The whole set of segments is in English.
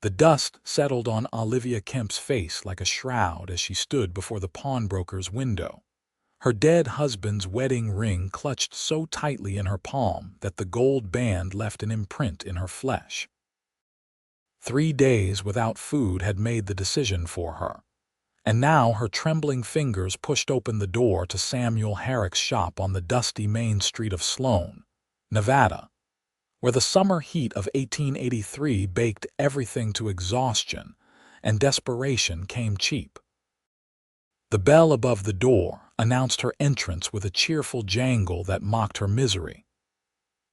The dust settled on Olivia Kemp's face like a shroud as she stood before the pawnbroker's window. Her dead husband's wedding ring clutched so tightly in her palm that the gold band left an imprint in her flesh. 3 days without food had made the decision for her, and now her trembling fingers pushed open the door to Samuel Herrick's shop on the dusty main street of Sloan, Nevada, where the summer heat of 1883 baked everything to exhaustion, and desperation came cheap. The bell above the door announced her entrance with a cheerful jangle that mocked her misery.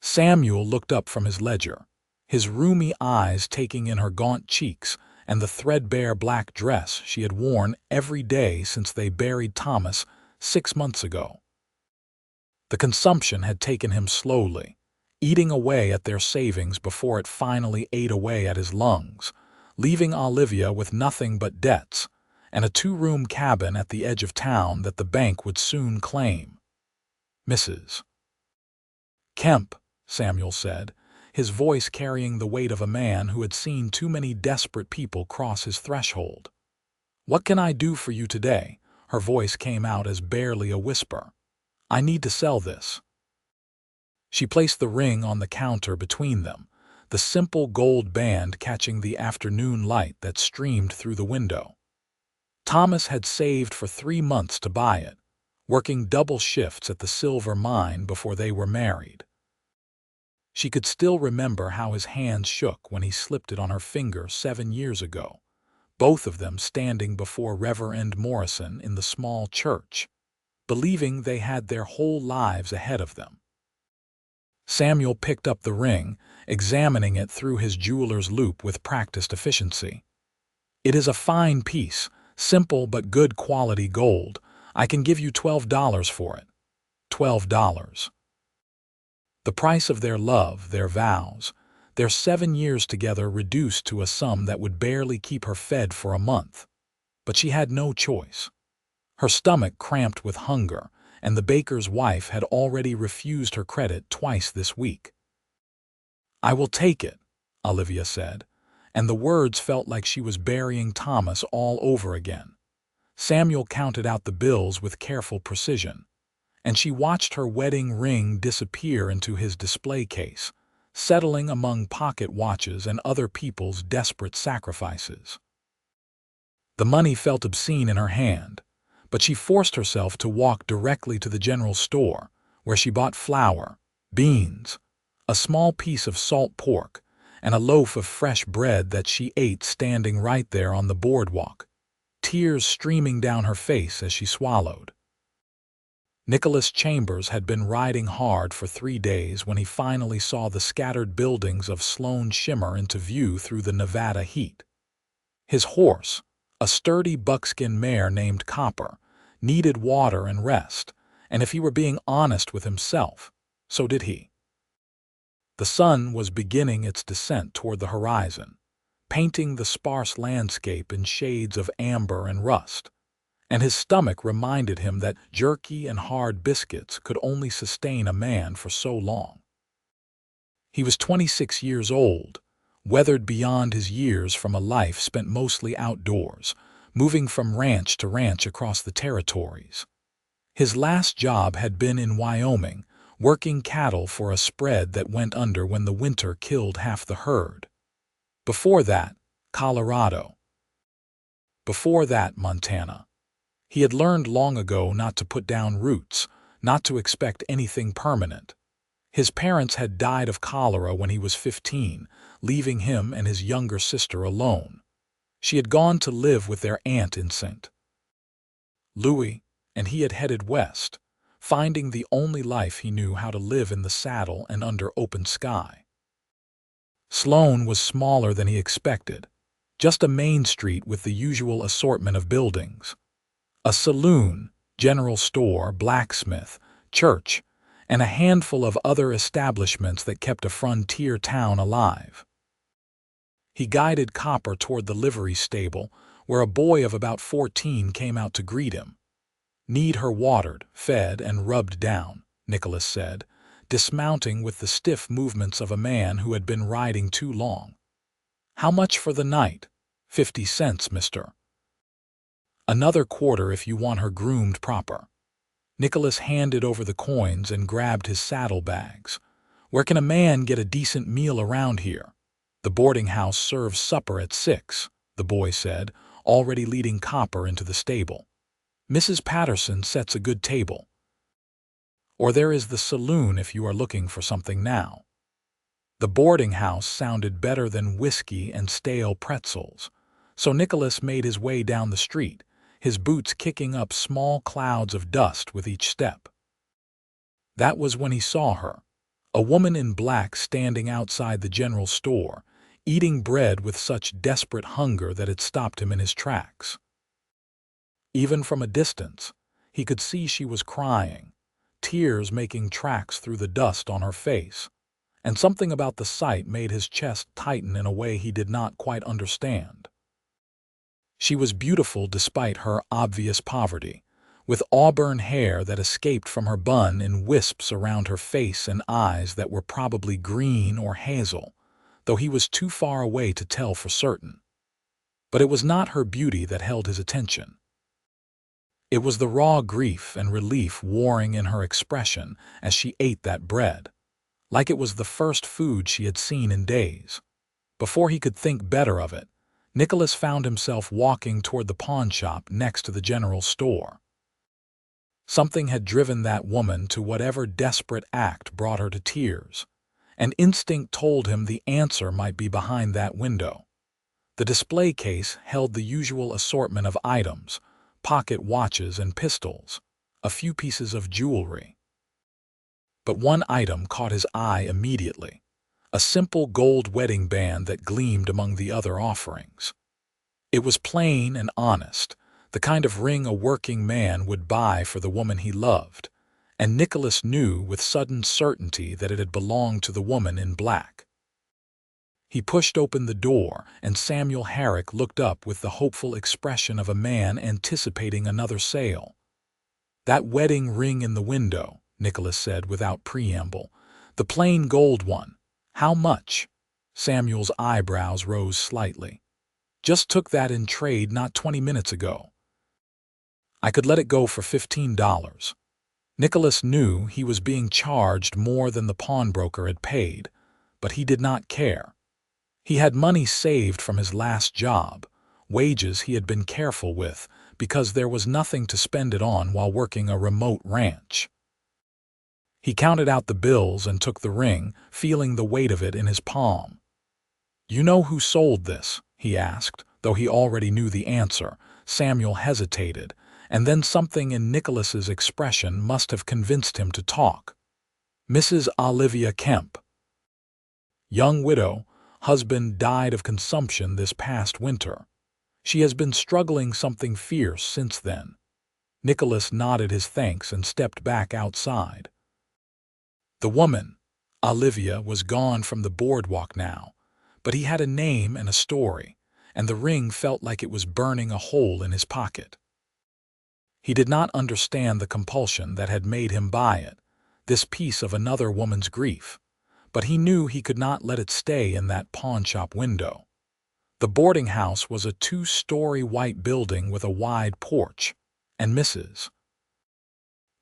Samuel looked up from his ledger, his rheumy eyes taking in her gaunt cheeks and the threadbare black dress she had worn every day since they buried Thomas 6 months ago. The consumption had taken him slowly, eating away at their savings before it finally ate away at his lungs, leaving Olivia with nothing but debts and a 2-room cabin at the edge of town that the bank would soon claim. "Mrs. Kemp," Samuel said, his voice carrying the weight of a man who had seen too many desperate people cross his threshold. "What can I do for you today?" Her voice came out as barely a whisper. "I need to sell this." She placed the ring on the counter between them, the simple gold band catching the afternoon light that streamed through the window. Thomas had saved for 3 months to buy it, working double shifts at the silver mine before they were married. She could still remember how his hands shook when he slipped it on her finger 7 years ago, both of them standing before Reverend Morrison in the small church, believing they had their whole lives ahead of them. Samuel picked up the ring, examining it through his jeweler's loupe with practiced efficiency. "It is a fine piece, simple but good quality gold. I can give you $12 for it." $12. The price of their love, their vows, their 7 years together reduced to a sum that would barely keep her fed for a month. But she had no choice. Her stomach cramped with hunger, and the baker's wife had already refused her credit twice this week. "I will take it," Olivia said, and the words felt like she was burying Thomas all over again. Samuel counted out the bills with careful precision, and she watched her wedding ring disappear into his display case, settling among pocket watches and other people's desperate sacrifices. The money felt obscene in her hand, but she forced herself to walk directly to the general store, where she bought flour, beans, a small piece of salt pork, and a loaf of fresh bread that she ate standing right there on the boardwalk, tears streaming down her face as she swallowed. Nicholas Chambers had been riding hard for 3 days when he finally saw the scattered buildings of Sloan shimmer into view through the Nevada heat. His horse, a sturdy buckskin mare named Copper, needed water and rest, and if he were being honest with himself, so did he. The sun was beginning its descent toward the horizon, painting the sparse landscape in shades of amber and rust, and his stomach reminded him that jerky and hard biscuits could only sustain a man for so long. He was 26 years old, weathered beyond his years from a life spent mostly outdoors, moving from ranch to ranch across the territories. His last job had been in Wyoming, working cattle for a spread that went under when the winter killed half the herd. Before that, Colorado. Before that, Montana. He had learned long ago not to put down roots, not to expect anything permanent. His parents had died of cholera when he was 15, leaving him and his younger sister alone. She had gone to live with their aunt in St. Louis, and he had headed west, finding the only life he knew how to live in the saddle and under open sky. Sloan was smaller than he expected, just a main street with the usual assortment of buildings. A saloon, general store, blacksmith, church, and a handful of other establishments that kept a frontier town alive. He guided Copper toward the livery stable, where a boy of about 14 came out to greet him. "Need her watered, fed, and rubbed down," Nicholas said, dismounting with the stiff movements of a man who had been riding too long. How much for the night? 50 cents, mister. Another quarter if you want her groomed proper. Nicholas handed over the coins and grabbed his saddlebags. Where can a man get a decent meal around here? The boarding house serves supper at 6, the boy said, already leading Copper into the stable. Mrs. Patterson sets a good table. Or there is the saloon if you are looking for something now. The boarding house sounded better than whiskey and stale pretzels, so Nicholas made his way down the street, his boots kicking up small clouds of dust with each step. That was when he saw her, a woman in black standing outside the general store, eating bread with such desperate hunger that it stopped him in his tracks. Even from a distance, he could see she was crying, tears making tracks through the dust on her face, and something about the sight made his chest tighten in a way he did not quite understand. She was beautiful despite her obvious poverty, with auburn hair that escaped from her bun in wisps around her face and eyes that were probably green or hazel, though he was too far away to tell for certain. But it was not her beauty that held his attention. It was the raw grief and relief warring in her expression as she ate that bread, like it was the first food she had seen in days. Before he could think better of it, Nicholas found himself walking toward the pawn shop next to the general store. Something had driven that woman to whatever desperate act brought her to tears, and instinct told him the answer might be behind that window. The display case held the usual assortment of items, pocket watches and pistols, a few pieces of jewelry. But one item caught his eye immediately, a simple gold wedding band that gleamed among the other offerings. It was plain and honest, the kind of ring a working man would buy for the woman he loved, and Nicholas knew with sudden certainty that it had belonged to the woman in black. He pushed open the door, and Samuel Herrick looked up with the hopeful expression of a man anticipating another sale. "That wedding ring in the window," Nicholas said without preamble. "The plain gold one. How much?" Samuel's eyebrows rose slightly. "Just took that in trade not 20 minutes ago. I could let it go for $15. Nicholas knew he was being charged more than the pawnbroker had paid, but he did not care. He had money saved from his last job, wages he had been careful with because there was nothing to spend it on while working a remote ranch. He counted out the bills and took the ring, feeling the weight of it in his palm. "You know who sold this?" he asked, though he already knew the answer. Samuel hesitated, and then something in Nicholas's expression must have convinced him to talk. "Mrs. Olivia Kemp. Young widow, husband died of consumption this past winter. She has been struggling something fierce since then." Nicholas nodded his thanks and stepped back outside. The woman, Olivia, was gone from the boardwalk now, but he had a name and a story, and the ring felt like it was burning a hole in his pocket. He did not understand the compulsion that had made him buy it, this piece of another woman's grief, but he knew he could not let it stay in that pawnshop window. The boarding house was a 2-story white building with a wide porch, and Mrs.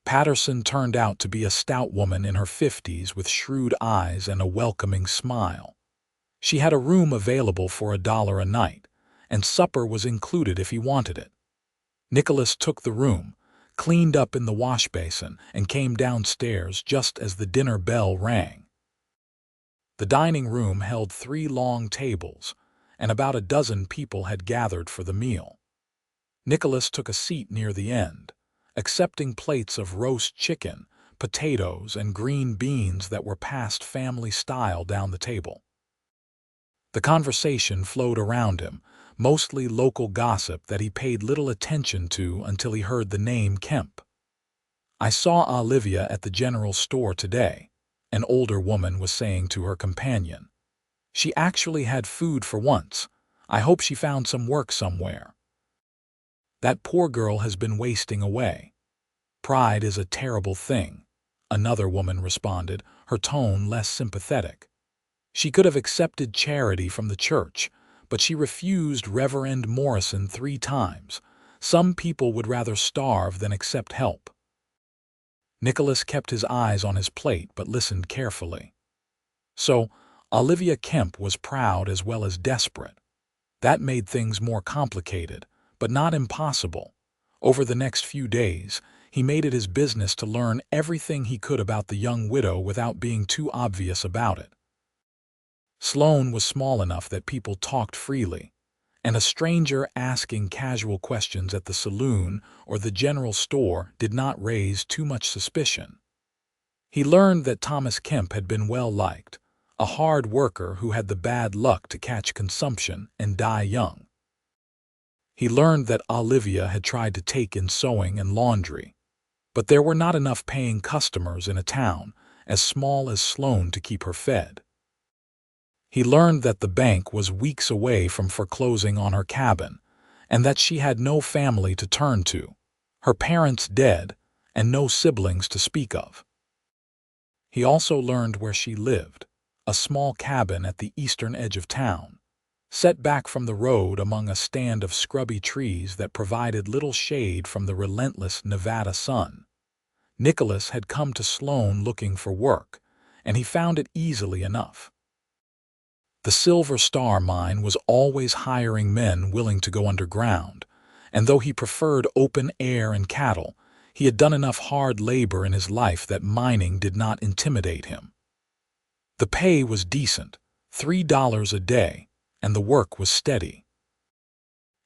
Patterson turned out to be a stout woman in her 50s with shrewd eyes and a welcoming smile. She had a room available for $1 a night, and supper was included if he wanted it. Nicholas took the room, cleaned up in the wash basin, and came downstairs just as the dinner bell rang. The dining room held 3 long tables, and about a dozen people had gathered for the meal. Nicholas took a seat near the end, accepting plates of roast chicken, potatoes, and green beans that were passed family style down the table. The conversation flowed around him, mostly local gossip that he paid little attention to until he heard the name Kemp. "I saw Olivia at the general store today," an older woman was saying to her companion. "She actually had food for once. I hope she found some work somewhere." "That poor girl has been wasting away. Pride is a terrible thing," another woman responded, her tone less sympathetic. "She could have accepted charity from the church, but she refused Reverend Morrison 3 times. Some people would rather starve than accept help. Nicholas kept his eyes on his plate but listened carefully. So, Olivia Kemp was proud as well as desperate. That made things more complicated, but not impossible. Over the next few days, he made it his business to learn everything he could about the young widow without being too obvious about it. Sloane was small enough that people talked freely, and a stranger asking casual questions at the saloon or the general store did not raise too much suspicion. He learned that Thomas Kemp had been well liked, a hard worker who had the bad luck to catch consumption and die young. He learned that Olivia had tried to take in sewing and laundry, but there were not enough paying customers in a town as small as Sloane to keep her fed. He learned that the bank was weeks away from foreclosing on her cabin, and that she had no family to turn to, her parents dead, and no siblings to speak of. He also learned where she lived, a small cabin at the eastern edge of town, set back from the road among a stand of scrubby trees that provided little shade from the relentless Nevada sun. Nicholas had come to Sloane looking for work, and he found it easily enough. The Silver Star mine was always hiring men willing to go underground, and though he preferred open air and cattle, he had done enough hard labor in his life that mining did not intimidate him. The pay was decent, $3 a day, and the work was steady.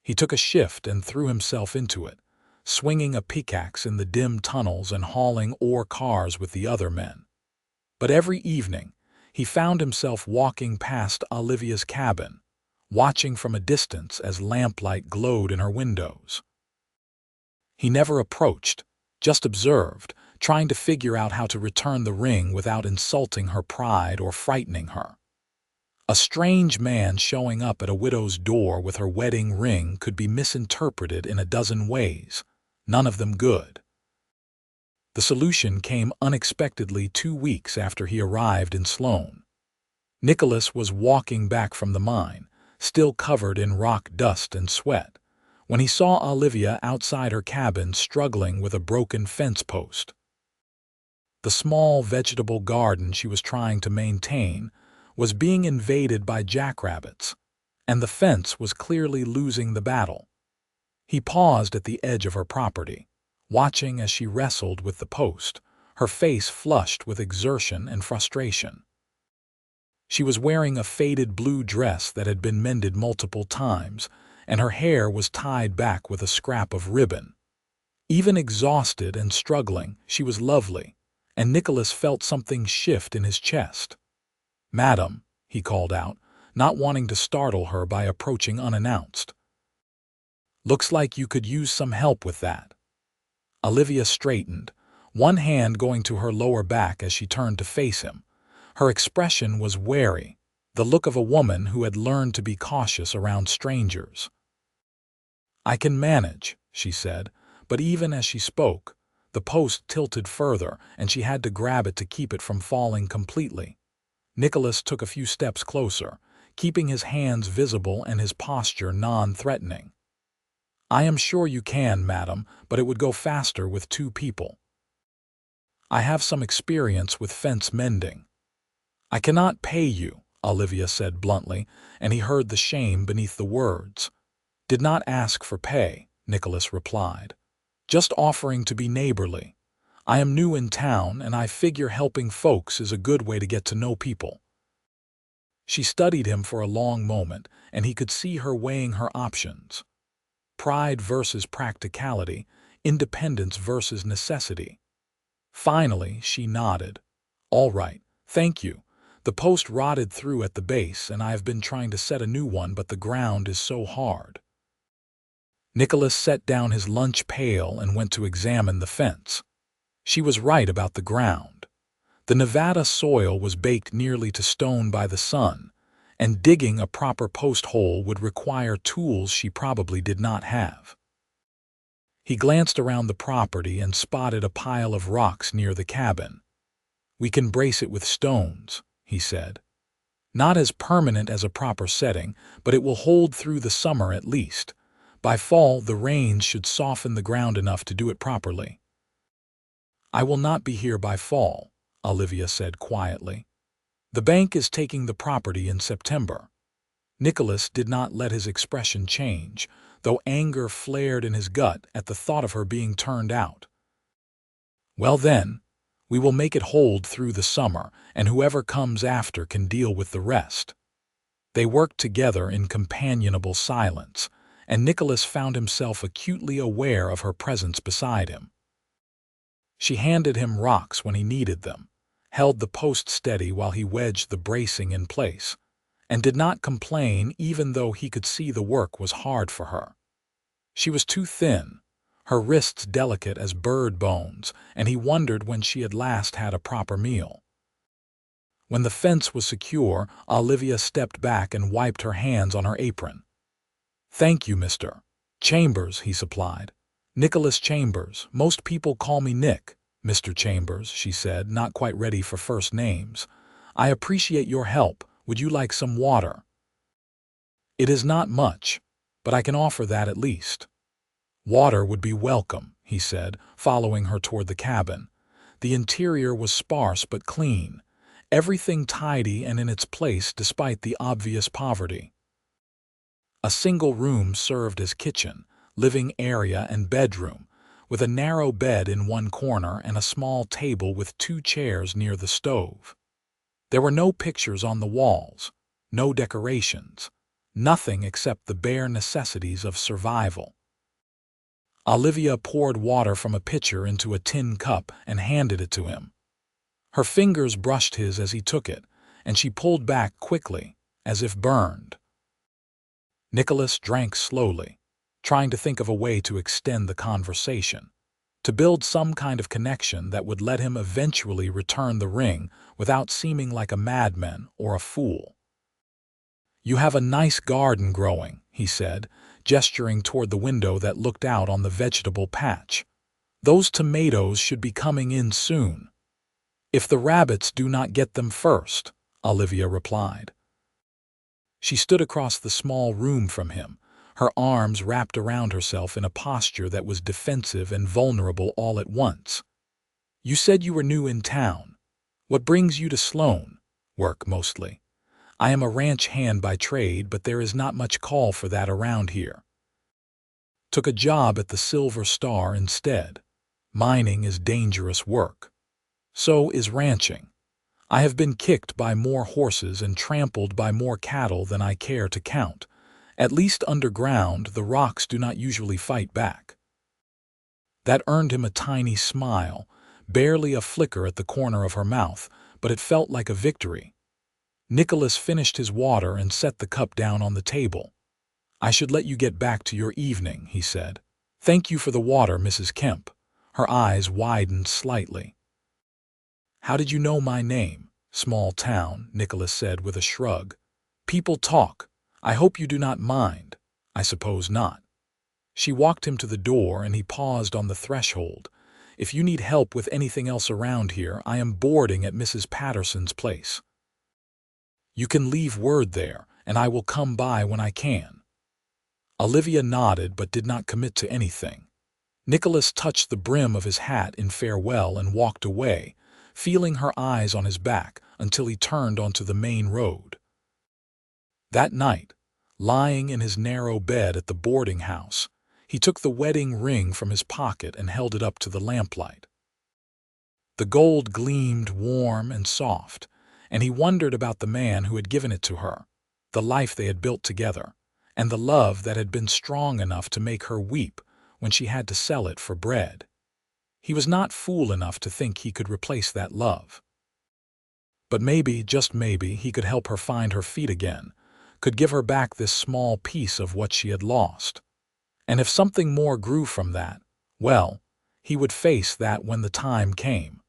He took a shift and threw himself into it, swinging a pickaxe in the dim tunnels and hauling ore cars with the other men. But every evening, he found himself walking past Olivia's cabin, watching from a distance as lamplight glowed in her windows. He never approached, just observed, trying to figure out how to return the ring without insulting her pride or frightening her. A strange man showing up at a widow's door with her wedding ring could be misinterpreted in a dozen ways, none of them good. The solution came unexpectedly 2 weeks after he arrived in Sloane. Nicholas was walking back from the mine, still covered in rock dust and sweat, when he saw Olivia outside her cabin struggling with a broken fence post. The small vegetable garden she was trying to maintain was being invaded by jackrabbits, and the fence was clearly losing the battle. He paused at the edge of her property, watching as she wrestled with the post, her face flushed with exertion and frustration. She was wearing a faded blue dress that had been mended multiple times, and her hair was tied back with a scrap of ribbon. Even exhausted and struggling, she was lovely, and Nicholas felt something shift in his chest. "Madam," he called out, not wanting to startle her by approaching unannounced. "Looks like you could use some help with that." Olivia straightened, one hand going to her lower back as she turned to face him. Her expression was wary, the look of a woman who had learned to be cautious around strangers. "I can manage," she said, but even as she spoke, the post tilted further and she had to grab it to keep it from falling completely. Nicholas took a few steps closer, keeping his hands visible and his posture non-threatening. "I am sure you can, madam, but it would go faster with 2 people. I have some experience with fence mending." "I cannot pay you," Olivia said bluntly, and he heard the shame beneath the words. "Did not ask for pay," Nicholas replied. "Just offering to be neighborly. I am new in town, and I figure helping folks is a good way to get to know people." She studied him for a long moment, and he could see her weighing her options. Pride versus practicality, independence versus necessity. Finally, she nodded. "All right, thank you. The post rotted through at the base, and I have been trying to set a new one, but the ground is so hard." Nicholas set down his lunch pail and went to examine the fence. She was right about the ground. The Nevada soil was baked nearly to stone by the sun, and digging a proper post hole would require tools she probably did not have. He glanced around the property and spotted a pile of rocks near the cabin. "We can brace it with stones," he said. Not as permanent as a proper setting, but it will hold through the summer at least. By fall, the rains should soften the ground enough to do it properly. I will not be here by fall, Olivia said quietly. The bank is taking the property in September. Nicholas did not let his expression change, though anger flared in his gut at the thought of her being turned out. Well then, we will make it hold through the summer, and whoever comes after can deal with the rest. They worked together in companionable silence, and Nicholas found himself acutely aware of her presence beside him. She handed him rocks when he needed them, held the post steady while he wedged the bracing in place, and did not complain even though he could see the work was hard for her. She was too thin, her wrists delicate as bird bones, and he wondered when she had last had a proper meal. When the fence was secure, Olivia stepped back and wiped her hands on her apron. "Thank you, Mr. Chambers," he supplied. "Nicholas Chambers. Most people call me Nick." "Mr. Chambers," she said, not quite ready for first names. "I appreciate your help. Would you like some water?" "It is not much, but I can offer that at least." "Water would be welcome," he said, following her toward the cabin. The interior was sparse but clean, everything tidy and in its place despite the obvious poverty. A single room served as kitchen, living area and bedroom, with a narrow bed in one corner and a small table with 2 chairs near the stove. There were no pictures on the walls, no decorations, nothing except the bare necessities of survival. Olivia poured water from a pitcher into a tin cup and handed it to him. Her fingers brushed his as he took it, and she pulled back quickly, as if burned. Nicholas drank slowly, trying to think of a way to extend the conversation, to build some kind of connection that would let him eventually return the ring without seeming like a madman or a fool. "You have a nice garden growing," he said, gesturing toward the window that looked out on the vegetable patch. "Those tomatoes should be coming in soon." "If the rabbits do not get them first," Olivia replied. She stood across the small room from him, her arms wrapped around herself in a posture that was defensive and vulnerable all at once. "You said you were new in town. What brings you to Sloan?" "Work, mostly. I am a ranch hand by trade, but there is not much call for that around here. Took a job at the Silver Star instead. Mining is dangerous work. So is ranching. I have been kicked by more horses and trampled by more cattle than I care to count. At least underground, the rocks do not usually fight back." That earned him a tiny smile, barely a flicker at the corner of her mouth, but it felt like a victory. Nicholas finished his water and set the cup down on the table. "I should let you get back to your evening," he said. "Thank you for the water, Mrs. Kemp." Her eyes widened slightly. "How did you know my name?" "Small town," Nicholas said with a shrug. "People talk. I hope you do not mind." "I suppose not." She walked him to the door and he paused on the threshold. "If you need help with anything else around here, I am boarding at Mrs. Patterson's place. You can leave word there, and I will come by when I can." Olivia nodded but did not commit to anything. Nicholas touched the brim of his hat in farewell and walked away, feeling her eyes on his back until he turned onto the main road. That night, lying in his narrow bed at the boarding house, he took the wedding ring from his pocket and held it up to the lamplight. The gold gleamed warm and soft, and he wondered about the man who had given it to her, the life they had built together, and the love that had been strong enough to make her weep when she had to sell it for bread. He was not fool enough to think he could replace that love. But maybe, just maybe, he could help her find her feet again, could give her back this small piece of what she had lost. And if something more grew from that, well, he would face that when the time came.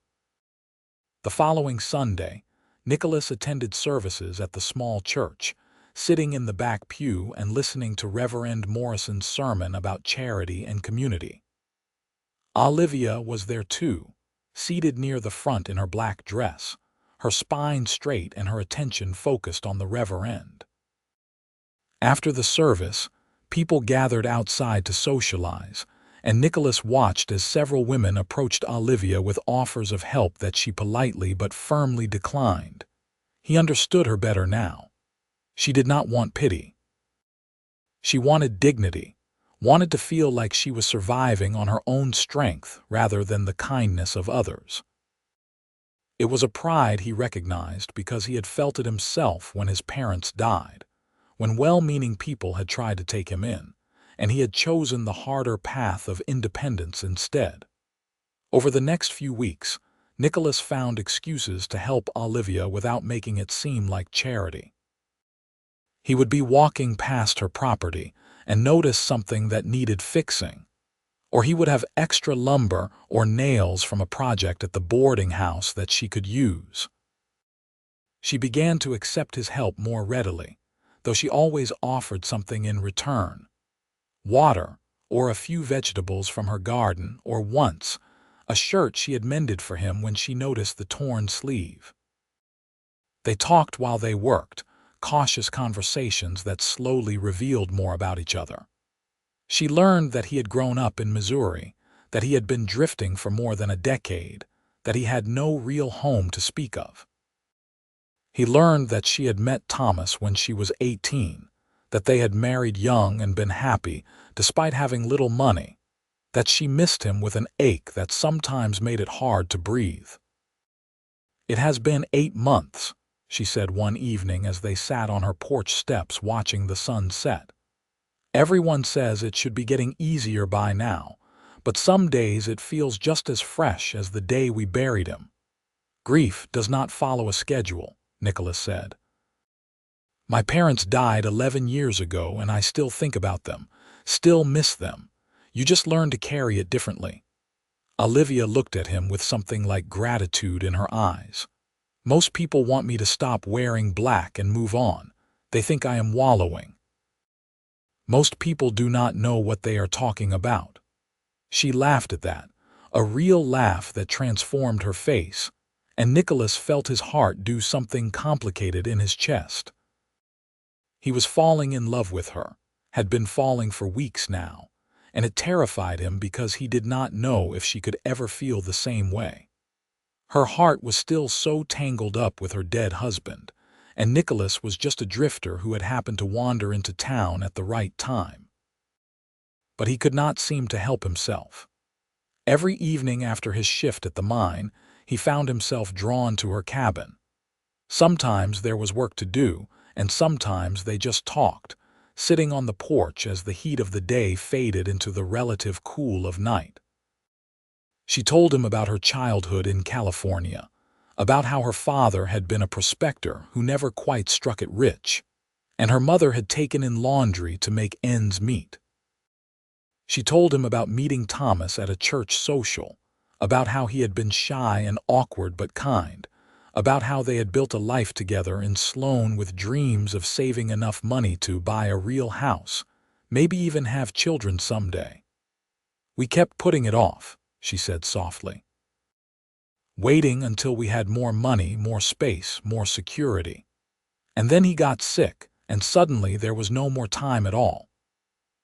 The following Sunday, Nicholas attended services at the small church, sitting in the back pew and listening to Reverend Morrison's sermon about charity and community. Olivia was there too, seated near the front in her black dress, her spine straight and her attention focused on the reverend. After the service, people gathered outside to socialize, and Nicholas watched as several women approached Olivia with offers of help that she politely but firmly declined. He understood her better now. She did not want pity. She wanted dignity, wanted to feel like she was surviving on her own strength rather than the kindness of others. It was a pride he recognized because he had felt it himself when his parents died, when well-meaning people had tried to take him in, and he had chosen the harder path of independence instead. Over the next few weeks, Nicholas found excuses to help Olivia without making it seem like charity. He would be walking past her property and notice something that needed fixing, or he would have extra lumber or nails from a project at the boarding house that she could use. She began to accept his help more readily, though she always offered something in return. Water, or a few vegetables from her garden, or once, a shirt she had mended for him when she noticed the torn sleeve. They talked while they worked, cautious conversations that slowly revealed more about each other. She learned that he had grown up in Missouri, that he had been drifting for more than a decade, that he had no real home to speak of. He learned that she had met Thomas when she was 18, that they had married young and been happy despite having little money, that she missed him with an ache that sometimes made it hard to breathe. "It has been 8 months," she said one evening as they sat on her porch steps watching the sun set. "Everyone says it should be getting easier by now, but some days it feels just as fresh as the day we buried him." "Grief does not follow a schedule," Nicholas said. "My parents died 11 years ago and I still think about them, still miss them. You just learn to carry it differently." Olivia looked at him with something like gratitude in her eyes. "Most people want me to stop wearing black and move on. They think I am wallowing." "Most people do not know what they are talking about." She laughed at that, a real laugh that transformed her face, and Nicholas felt his heart do something complicated in his chest. He was falling in love with her, had been falling for weeks now, and it terrified him because he did not know if she could ever feel the same way. Her heart was still so tangled up with her dead husband, and Nicholas was just a drifter who had happened to wander into town at the right time. But he could not seem to help himself. Every evening after his shift at the mine, he found himself drawn to her cabin. Sometimes there was work to do, and sometimes they just talked, sitting on the porch as the heat of the day faded into the relative cool of night. She told him about her childhood in California, about how her father had been a prospector who never quite struck it rich, and her mother had taken in laundry to make ends meet. She told him about meeting Thomas at a church social, about how he had been shy and awkward but kind, about how they had built a life together in Sloan with dreams of saving enough money to buy a real house, maybe even have children someday. "We kept putting it off," she said softly. "Waiting until we had more money, more space, more security. And then he got sick, and suddenly there was no more time at all."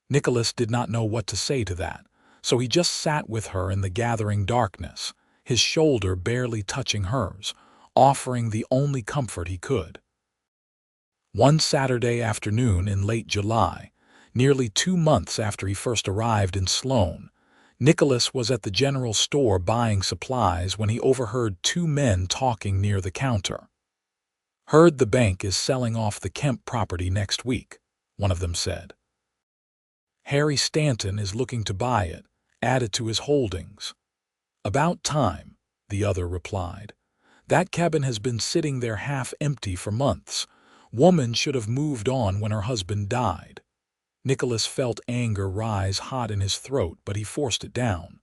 Nicholas did not know what to say to that, so he just sat with her in the gathering darkness, his shoulder barely touching hers, offering the only comfort he could. One Saturday afternoon in late July, nearly 2 months after he first arrived in Sloan, Nicholas was at the general store buying supplies when he overheard 2 men talking near the counter. "Heard the bank is selling off the Kemp property next week," one of them said. "Harry Stanton is looking to buy it, add it to his holdings." "About time," the other replied. "That cabin has been sitting there half empty for months. Woman should have moved on when her husband died." Nicholas felt anger rise hot in his throat, but he forced it down.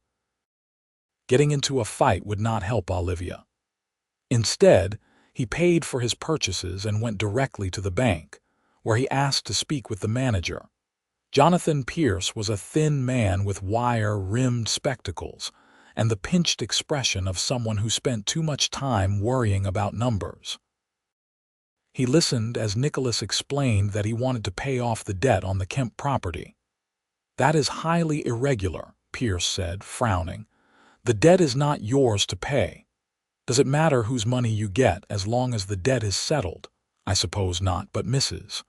Getting into a fight would not help Olivia. Instead, he paid for his purchases and went directly to the bank, where he asked to speak with the manager. Jonathan Pierce was a thin man with wire-rimmed spectacles, and the pinched expression of someone who spent too much time worrying about numbers. He listened as Nicholas explained that he wanted to pay off the debt on the Kemp property. "That is highly irregular," Pierce said, frowning. "The debt is not yours to pay. Does it matter whose money you get as long as the debt is settled?" "I suppose not, but Mrs.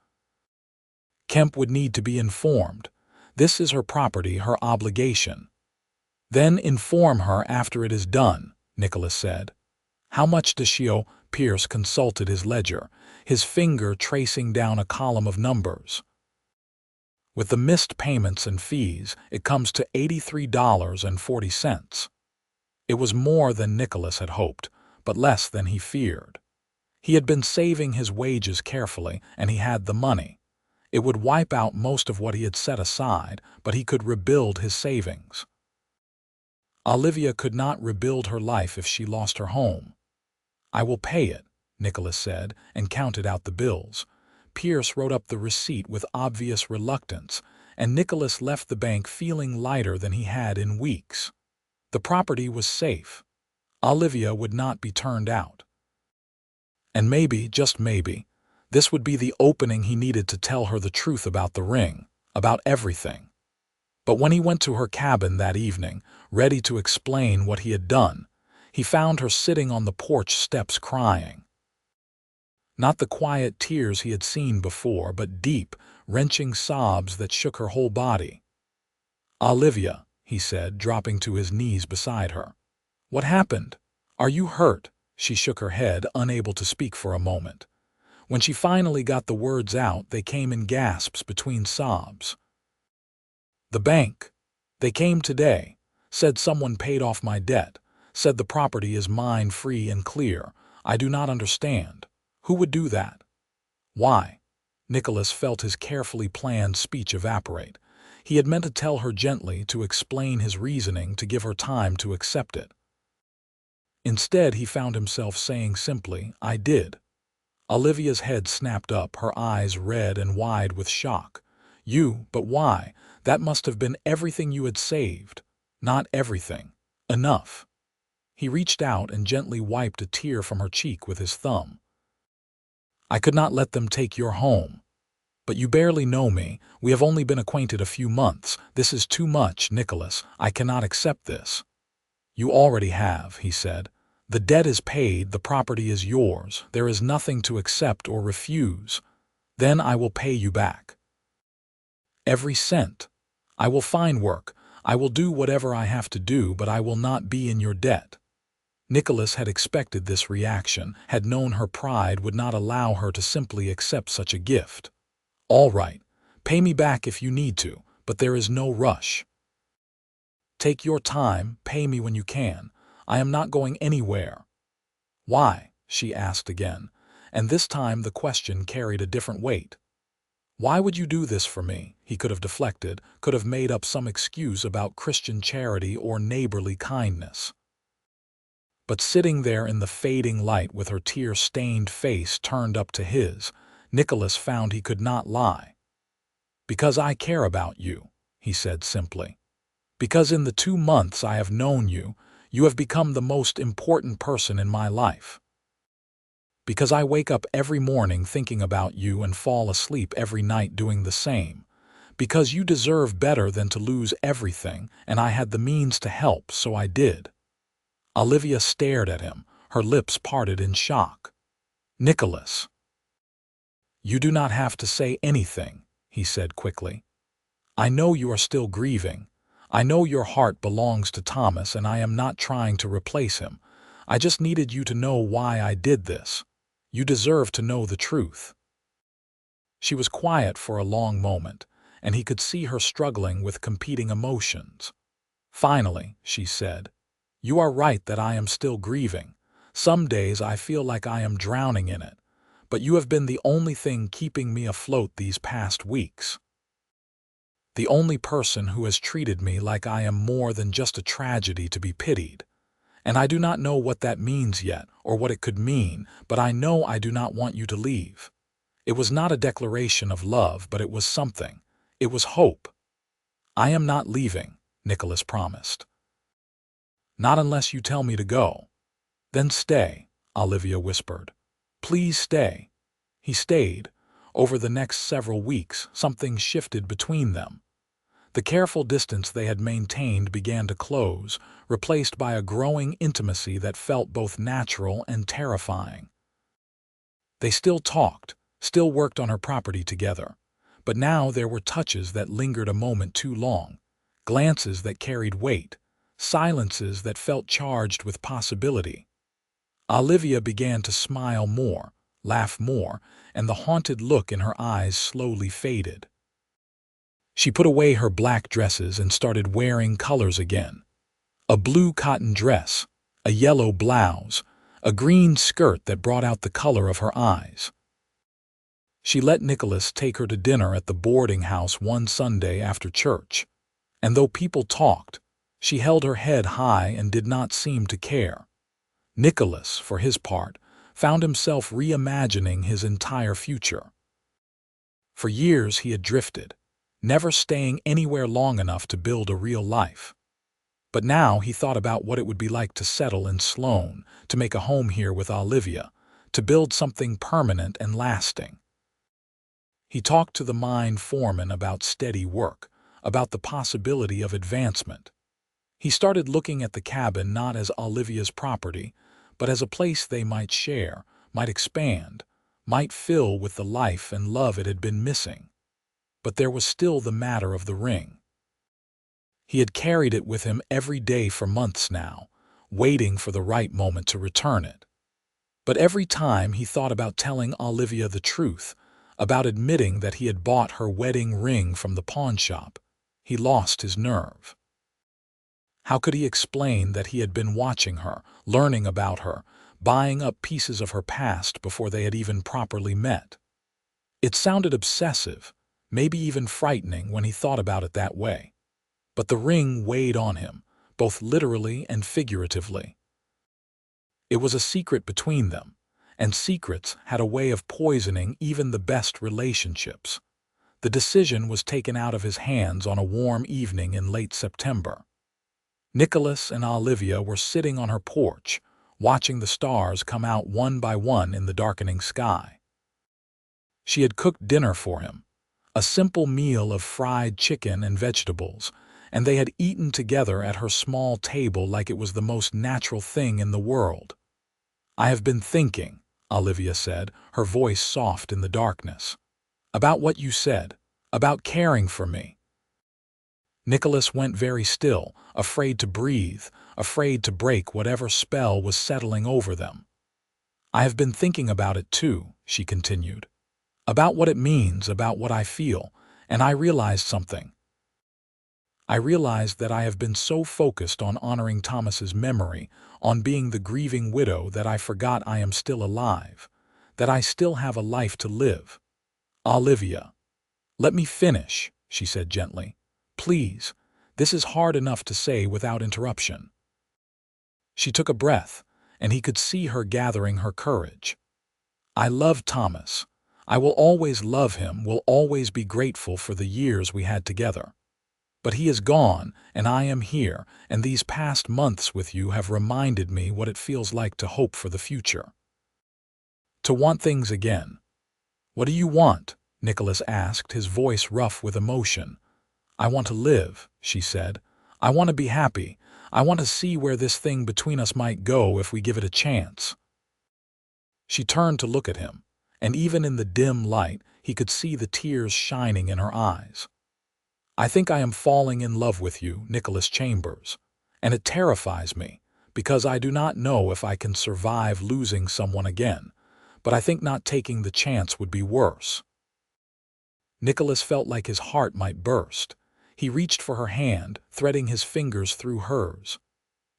Kemp would need to be informed. This is her property, her obligation." "Then inform her after it is done," Nicholas said. "How much does she owe?" Pierce consulted his ledger, his finger tracing down a column of numbers. "With the missed payments and fees, it comes to $83.40. It was more than Nicholas had hoped, but less than he feared. He had been saving his wages carefully, and he had the money. It would wipe out most of what he had set aside, but he could rebuild his savings. Olivia could not rebuild her life if she lost her home. "I will pay it," Nicholas said, and counted out the bills. Pierce wrote up the receipt with obvious reluctance, and Nicholas left the bank feeling lighter than he had in weeks. The property was safe. Olivia would not be turned out. And maybe, just maybe, this would be the opening he needed to tell her the truth about the ring, about everything. But when he went to her cabin that evening, ready to explain what he had done, he found her sitting on the porch steps crying. Not the quiet tears he had seen before, but deep, wrenching sobs that shook her whole body. "Olivia," he said, dropping to his knees beside her. "What happened? Are you hurt?" She shook her head, unable to speak for a moment. When she finally got the words out, they came in gasps between sobs. "The bank. They came today. Said someone paid off my debt. Said the property is mine free and clear. I do not understand. Who would do that? Why?" Nicholas felt his carefully planned speech evaporate. He had meant to tell her gently, to explain his reasoning, to give her time to accept it. Instead, he found himself saying simply, "I did." Olivia's head snapped up, her eyes red and wide with shock. "You? But why? That must have been everything you had saved." "Not everything. Enough." He reached out and gently wiped a tear from her cheek with his thumb. "I could not let them take your home. But you barely know me. We have only been acquainted a few months. This is too much, Nicholas. I cannot accept this." "You already have," he said. "The debt is paid, the property is yours. There is nothing to accept or refuse. Then I will pay you back. Every cent. I will find work. I will do whatever I have to do, but I will not be in your debt." Nicholas had expected this reaction, had known her pride would not allow her to simply accept such a gift. "All right, pay me back if you need to, but there is no rush. Take your time, pay me when you can. I am not going anywhere." "Why?" she asked again, and this time the question carried a different weight. "Why would you do this for me?" He could have deflected, could have made up some excuse about Christian charity or neighborly kindness. But sitting there in the fading light with her tear-stained face turned up to his, Nicholas found he could not lie. "Because I care about you," he said simply. "Because in the 2 months I have known you, you have become the most important person in my life. Because I wake up every morning thinking about you and fall asleep every night doing the same. Because you deserve better than to lose everything, and I had the means to help, so I did." Olivia stared at him, her lips parted in shock. "Nicholas." "You do not have to say anything," he said quickly. "I know you are still grieving. I know your heart belongs to Thomas, and I am not trying to replace him. I just needed you to know why I did this. You deserve to know the truth." She was quiet for a long moment, and he could see her struggling with competing emotions. Finally, she said, "You are right that I am still grieving. Some days I feel like I am drowning in it, but you have been the only thing keeping me afloat these past weeks. The only person who has treated me like I am more than just a tragedy to be pitied. And I do not know what that means yet, or what it could mean, but I know I do not want you to leave. It was not a declaration of love, but it was something. It was hope." "I am not leaving," Nicholas promised. Not unless you tell me to go." "Then stay," Olivia whispered. "Please stay." He stayed. Over the next several weeks, something shifted between them. The careful distance they had maintained began to close, replaced by a growing intimacy that felt both natural and terrifying. They still talked, still worked on her property together, but now there were touches that lingered a moment too long, glances that carried weight, silences that felt charged with possibility. Olivia began to smile more, laugh more, and the haunted look in her eyes slowly faded. She put away her black dresses and started wearing colors again. A blue cotton dress, a yellow blouse, a green skirt that brought out the color of her eyes. She let Nicholas take her to dinner at the boarding house one Sunday after church, and though people talked, she held her head high and did not seem to care. Nicholas, for his part, found himself reimagining his entire future. For years he had drifted, never staying anywhere long enough to build a real life. But now he thought about what it would be like to settle in Sloane, to make a home here with Olivia, to build something permanent and lasting. He talked to the mine foreman about steady work, about the possibility of advancement. He started looking at the cabin not as Olivia's property, but as a place they might share, might expand, might fill with the life and love it had been missing. But there was still the matter of the ring. He had carried it with him every day for months now, waiting for the right moment to return it. But every time he thought about telling Olivia the truth, about admitting that he had bought her wedding ring from the pawn shop, he lost his nerve. How could he explain that he had been watching her, learning about her, buying up pieces of her past before they had even properly met? It sounded obsessive, maybe even frightening when he thought about it that way. But the ring weighed on him, both literally and figuratively. It was a secret between them, and secrets had a way of poisoning even the best relationships. The decision was taken out of his hands on a warm evening in late September. Nicholas and Olivia were sitting on her porch, watching the stars come out one by one in the darkening sky. She had cooked dinner for him, a simple meal of fried chicken and vegetables, and they had eaten together at her small table like it was the most natural thing in the world. "I have been thinking," Olivia said, her voice soft in the darkness, "about what you said, about caring for me." Nicholas went very still, afraid to breathe, afraid to break whatever spell was settling over them. "I have been thinking about it too," she continued, "about what it means, about what I feel, and I realized something. I realized that I have been so focused on honoring Thomas's memory, on being the grieving widow, that I forgot I am still alive, that I still have a life to live. Olivia." "Let me finish," she said gently. "Please, this is hard enough to say without interruption." She took a breath, and he could see her gathering her courage. "I love Thomas. I will always love him, will always be grateful for the years we had together. But he is gone, and I am here, and these past months with you have reminded me what it feels like to hope for the future. To want things again." "What do you want?" Nicholas asked, his voice rough with emotion. "I want to live," she said. "I want to be happy. I want to see where this thing between us might go if we give it a chance." She turned to look at him, and even in the dim light, he could see the tears shining in her eyes. "I think I am falling in love with you, Nicholas Chambers, and it terrifies me, because I do not know if I can survive losing someone again, but I think not taking the chance would be worse." Nicholas felt like his heart might burst. He reached for her hand, threading his fingers through hers.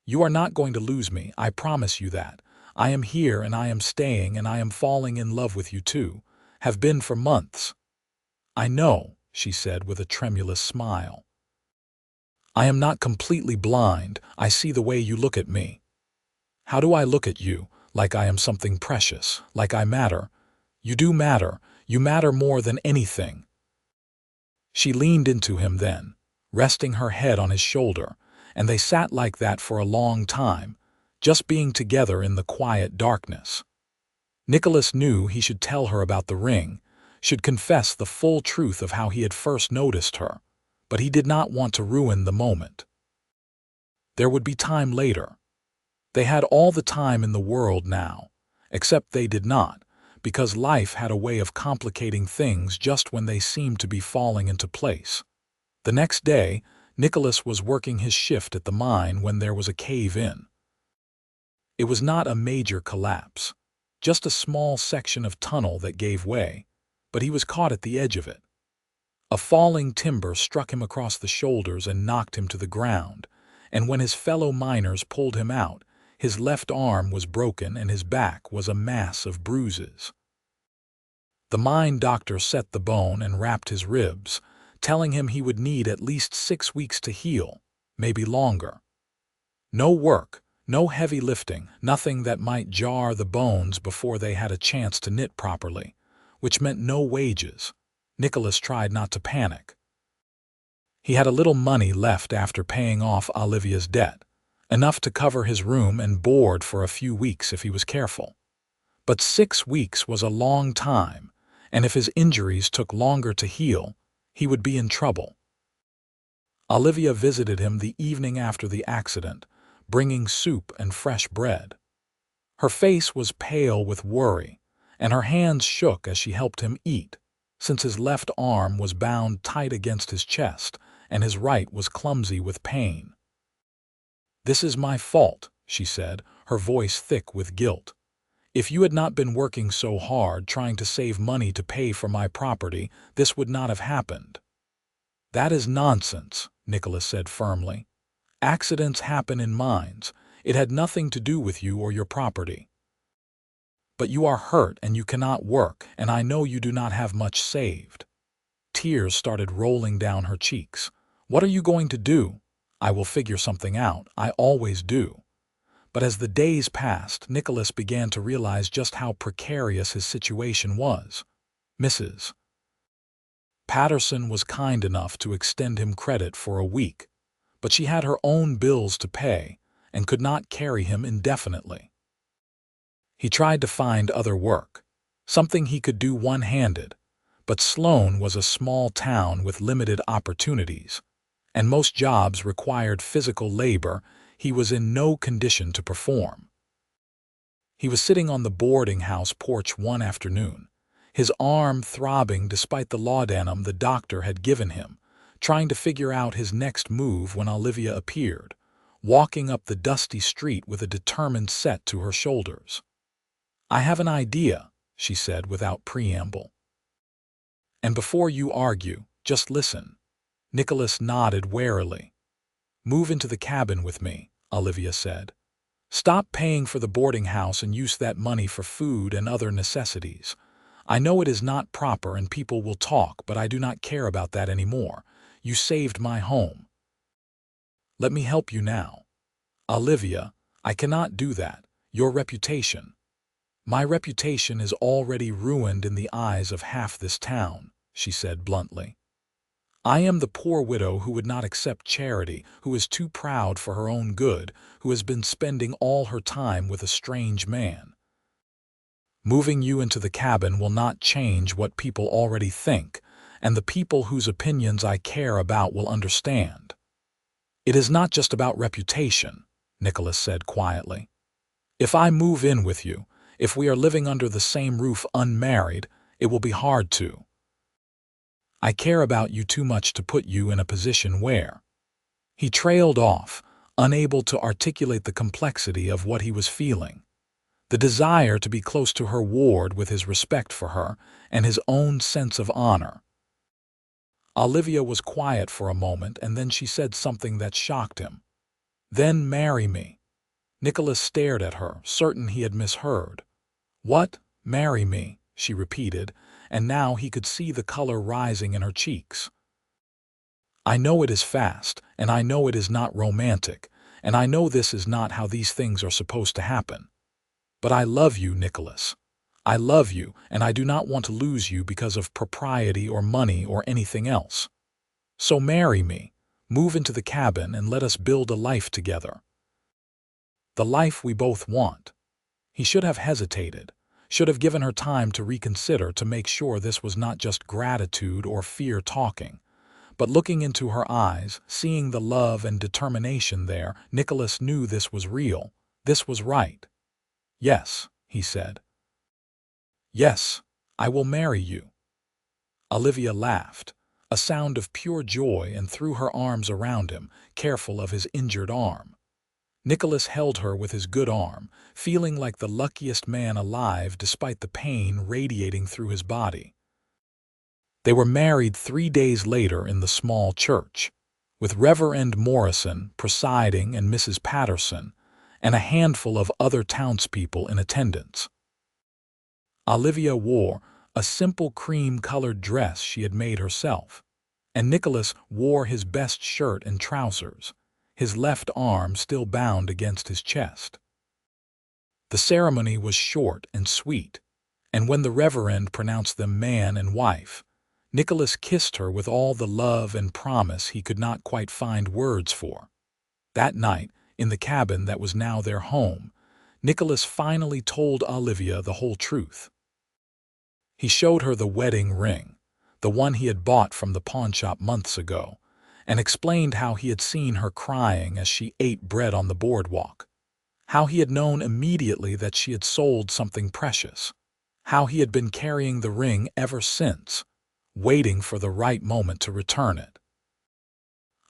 "You are not going to lose me, I promise you that. I am here and I am staying and I am falling in love with you too, have been for months." "I know," she said with a tremulous smile. "I am not completely blind, I see the way you look at me." "How do I look at you? Like I am something precious, like I matter." "You do matter, you matter more than anything." She leaned into him then, resting her head on his shoulder, and they sat like that for a long time, just being together in the quiet darkness. Nicholas knew he should tell her about the ring, should confess the full truth of how he had first noticed her, but he did not want to ruin the moment. There would be time later. They had all the time in the world now, except they did not, because life had a way of complicating things just when they seemed to be falling into place. The next day, Nicholas was working his shift at the mine when there was a cave-in. It was not a major collapse, just a small section of tunnel that gave way, but he was caught at the edge of it. A falling timber struck him across the shoulders and knocked him to the ground, and when his fellow miners pulled him out, his left arm was broken and his back was a mass of bruises. The mine doctor set the bone and wrapped his ribs, telling him he would need at least 6 weeks to heal, maybe longer. No work, no heavy lifting, nothing that might jar the bones before they had a chance to knit properly, which meant no wages. Nicholas tried not to panic. He had a little money left after paying off Olivia's debt, enough to cover his room and board for a few weeks if he was careful. But 6 weeks was a long time, and if his injuries took longer to heal, he would be in trouble. Olivia visited him the evening after the accident, bringing soup and fresh bread. Her face was pale with worry, and her hands shook as she helped him eat, since his left arm was bound tight against his chest and his right was clumsy with pain. "This is my fault," she said, her voice thick with guilt. "If you had not been working so hard trying to save money to pay for my property, this would not have happened." "That is nonsense," Nicholas said firmly. "Accidents happen in mines. It had nothing to do with you or your property. But you are hurt and you cannot work, and I know you do not have much saved." Tears started rolling down her cheeks. "What are you going to do?" "I will figure something out. I always do." But as the days passed, Nicholas began to realize just how precarious his situation was. Mrs. Patterson was kind enough to extend him credit for a week, but she had her own bills to pay and could not carry him indefinitely. He tried to find other work, something he could do one-handed, but Sloan was a small town with limited opportunities, and most jobs required physical labor he was in no condition to perform. He was sitting on the boarding house porch one afternoon, his arm throbbing despite the laudanum the doctor had given him, trying to figure out his next move when Olivia appeared, walking up the dusty street with a determined set to her shoulders. "I have an idea," she said without preamble. "And before you argue, just listen." Nicholas nodded warily. "Move into the cabin with me," Olivia said. "Stop paying for the boarding house and use that money for food and other necessities. I know it is not proper and people will talk, but I do not care about that anymore. You saved my home. Let me help you now." "Olivia, I cannot do that. Your reputation." "My reputation is already ruined in the eyes of half this town," she said bluntly. "I am the poor widow who would not accept charity, who is too proud for her own good, who has been spending all her time with a strange man. Moving you into the cabin will not change what people already think, and the people whose opinions I care about will understand." "It is not just about reputation," Nicholas said quietly. "If I move in with you, if we are living under the same roof unmarried, it will be hard to. I care about you too much to put you in a position where—" He trailed off, unable to articulate the complexity of what he was feeling. The desire to be close to her warred with his respect for her and his own sense of honor. Olivia was quiet for a moment and then she said something that shocked him. "Then marry me." Nicholas stared at her, certain he had misheard. "What? Marry me?" she repeated, and now he could see the color rising in her cheeks. "I know it is fast, and I know it is not romantic, and I know this is not how these things are supposed to happen. But I love you, Nicholas. I love you, and I do not want to lose you because of propriety or money or anything else. So marry me, Move into the cabin and let us build a life together. The life we both want. He should have hesitated, should have given her time to reconsider to make sure this was not just gratitude or fear talking. But looking into her eyes, seeing the love and determination there, Nicholas knew this was real. This was right. Yes, he said. Yes, I will marry you. Olivia laughed, a sound of pure joy, and threw her arms around him, careful of his injured arm. Nicholas held her with his good arm, feeling like the luckiest man alive despite the pain radiating through his body. They were married 3 days later in the small church, with Reverend Morrison presiding and Mrs. Patterson, and a handful of other townspeople in attendance. Olivia wore a simple cream-colored dress she had made herself, and Nicholas wore his best shirt and trousers, his left arm still bound against his chest. The ceremony was short and sweet, and when the Reverend pronounced them man and wife, Nicholas kissed her with all the love and promise he could not quite find words for. That night, in the cabin that was now their home, Nicholas finally told Olivia the whole truth. He showed her the wedding ring, the one he had bought from the pawnshop months ago, and explained how he had seen her crying as she ate bread on the boardwalk, how he had known immediately that she had sold something precious, how he had been carrying the ring ever since, waiting for the right moment to return it.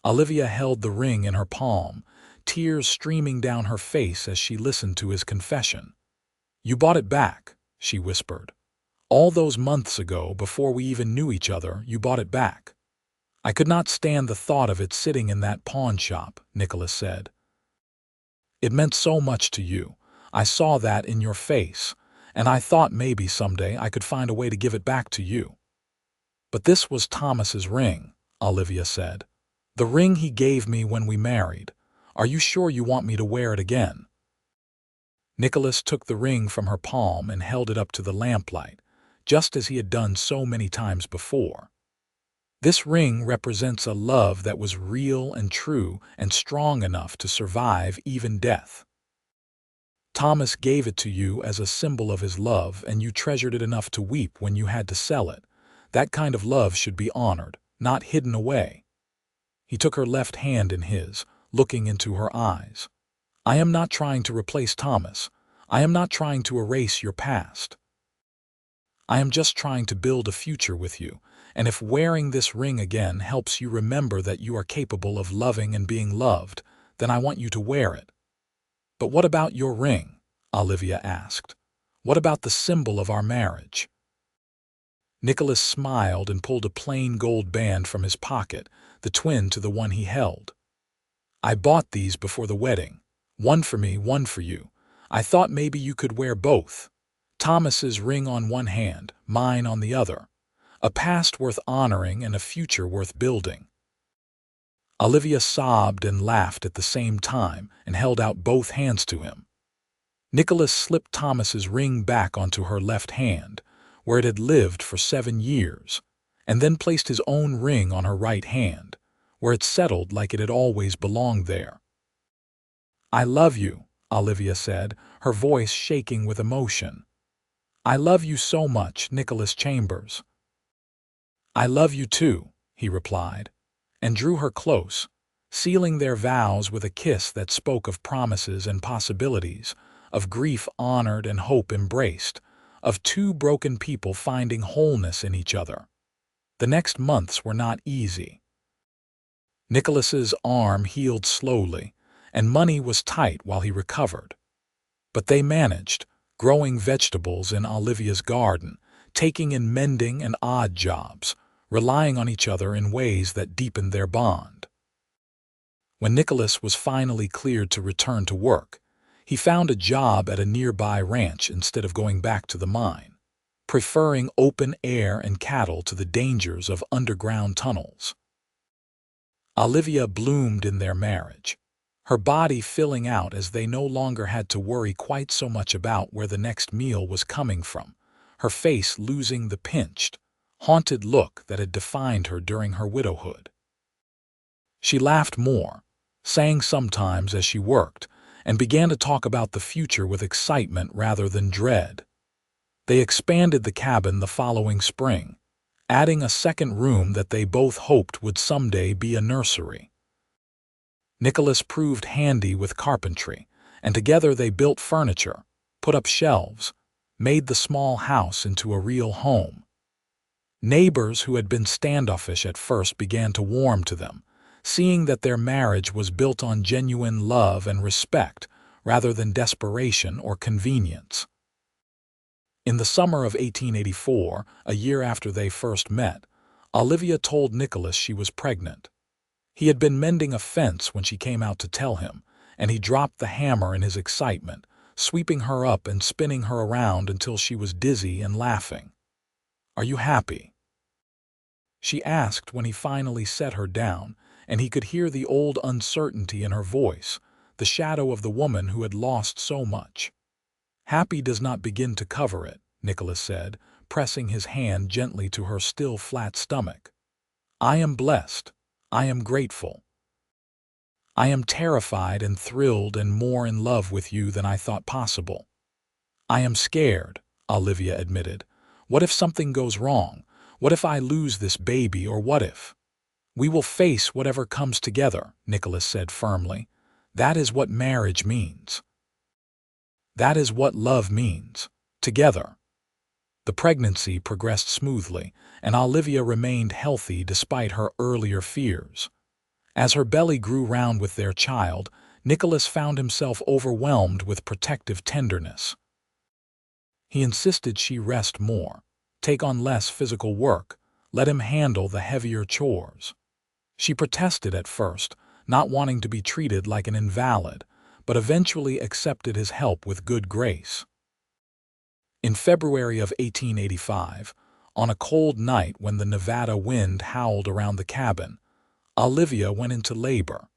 Olivia held the ring in her palm, tears streaming down her face as she listened to his confession. "You bought it back," she whispered. "All those months ago, before we even knew each other, you bought it back." "I could not stand the thought of it sitting in that pawn shop," Nicholas said. "It meant so much to you. I saw that in your face, and I thought maybe someday I could find a way to give it back to you." "But this was Thomas's ring," Olivia said. "The ring he gave me when we married. Are you sure you want me to wear it again?" Nicholas took the ring from her palm and held it up to the lamplight, just as he had done so many times before. "This ring represents a love that was real and true and strong enough to survive even death. Thomas gave it to you as a symbol of his love, and you treasured it enough to weep when you had to sell it. That kind of love should be honored, not hidden away." He took her left hand in his, looking into her eyes. "I am not trying to replace Thomas. I am not trying to erase your past. I am just trying to build a future with you, and if wearing this ring again helps you remember that you are capable of loving and being loved, then I want you to wear it." "But what about your ring?" Olivia asked. "What about the symbol of our marriage?" Nicholas smiled and pulled a plain gold band from his pocket, the twin to the one he held. "I bought these before the wedding. One for me, one for you. I thought maybe you could wear both. Thomas's ring on one hand, mine on the other. A past worth honoring and a future worth building." Olivia sobbed and laughed at the same time and held out both hands to him. Nicholas slipped Thomas's ring back onto her left hand, where it had lived for 7 years, and then placed his own ring on her right hand, where it settled like it had always belonged there. "I love you," Olivia said, her voice shaking with emotion. "I love you so much, Nicholas Chambers." "I love you too," he replied, and drew her close, sealing their vows with a kiss that spoke of promises and possibilities, of grief honored and hope embraced, of two broken people finding wholeness in each other. The next months were not easy. Nicholas's arm healed slowly, and money was tight while he recovered. But they managed, growing vegetables in Olivia's garden, taking in mending and odd jobs, relying on each other in ways that deepened their bond. When Nicholas was finally cleared to return to work, he found a job at a nearby ranch instead of going back to the mine, preferring open air and cattle to the dangers of underground tunnels. Olivia bloomed in their marriage, her body filling out as they no longer had to worry quite so much about where the next meal was coming from, her face losing the pinched, haunted look that had defined her during her widowhood. She laughed more, sang sometimes as she worked, and began to talk about the future with excitement rather than dread. They expanded the cabin the following spring, adding a second room that they both hoped would someday be a nursery. Nicholas proved handy with carpentry, and together they built furniture, put up shelves, made the small house into a real home. Neighbors who had been standoffish at first began to warm to them, seeing that their marriage was built on genuine love and respect rather than desperation or convenience. In the summer of 1884, a year after they first met, Olivia told Nicholas she was pregnant. He had been mending a fence when she came out to tell him, and he dropped the hammer in his excitement, sweeping her up and spinning her around until she was dizzy and laughing. "Are you happy?" she asked when he finally set her down, and he could hear the old uncertainty in her voice, the shadow of the woman who had lost so much. "Happy does not begin to cover it," Nicholas said, pressing his hand gently to her still flat stomach. "I am blessed. I am grateful. I am terrified and thrilled and more in love with you than I thought possible." "I am scared," Olivia admitted. "What if something goes wrong? What if I lose this baby, or what if—" "We will face whatever comes together," Nicholas said firmly. "That is what marriage means. That is what love means. Together." The pregnancy progressed smoothly, and Olivia remained healthy despite her earlier fears. As her belly grew round with their child, Nicholas found himself overwhelmed with protective tenderness. He insisted she rest more, take on less physical work, let him handle the heavier chores. She protested at first, not wanting to be treated like an invalid, but eventually accepted his help with good grace. In February of 1885, on a cold night when the Nevada wind howled around the cabin, Olivia went into labor.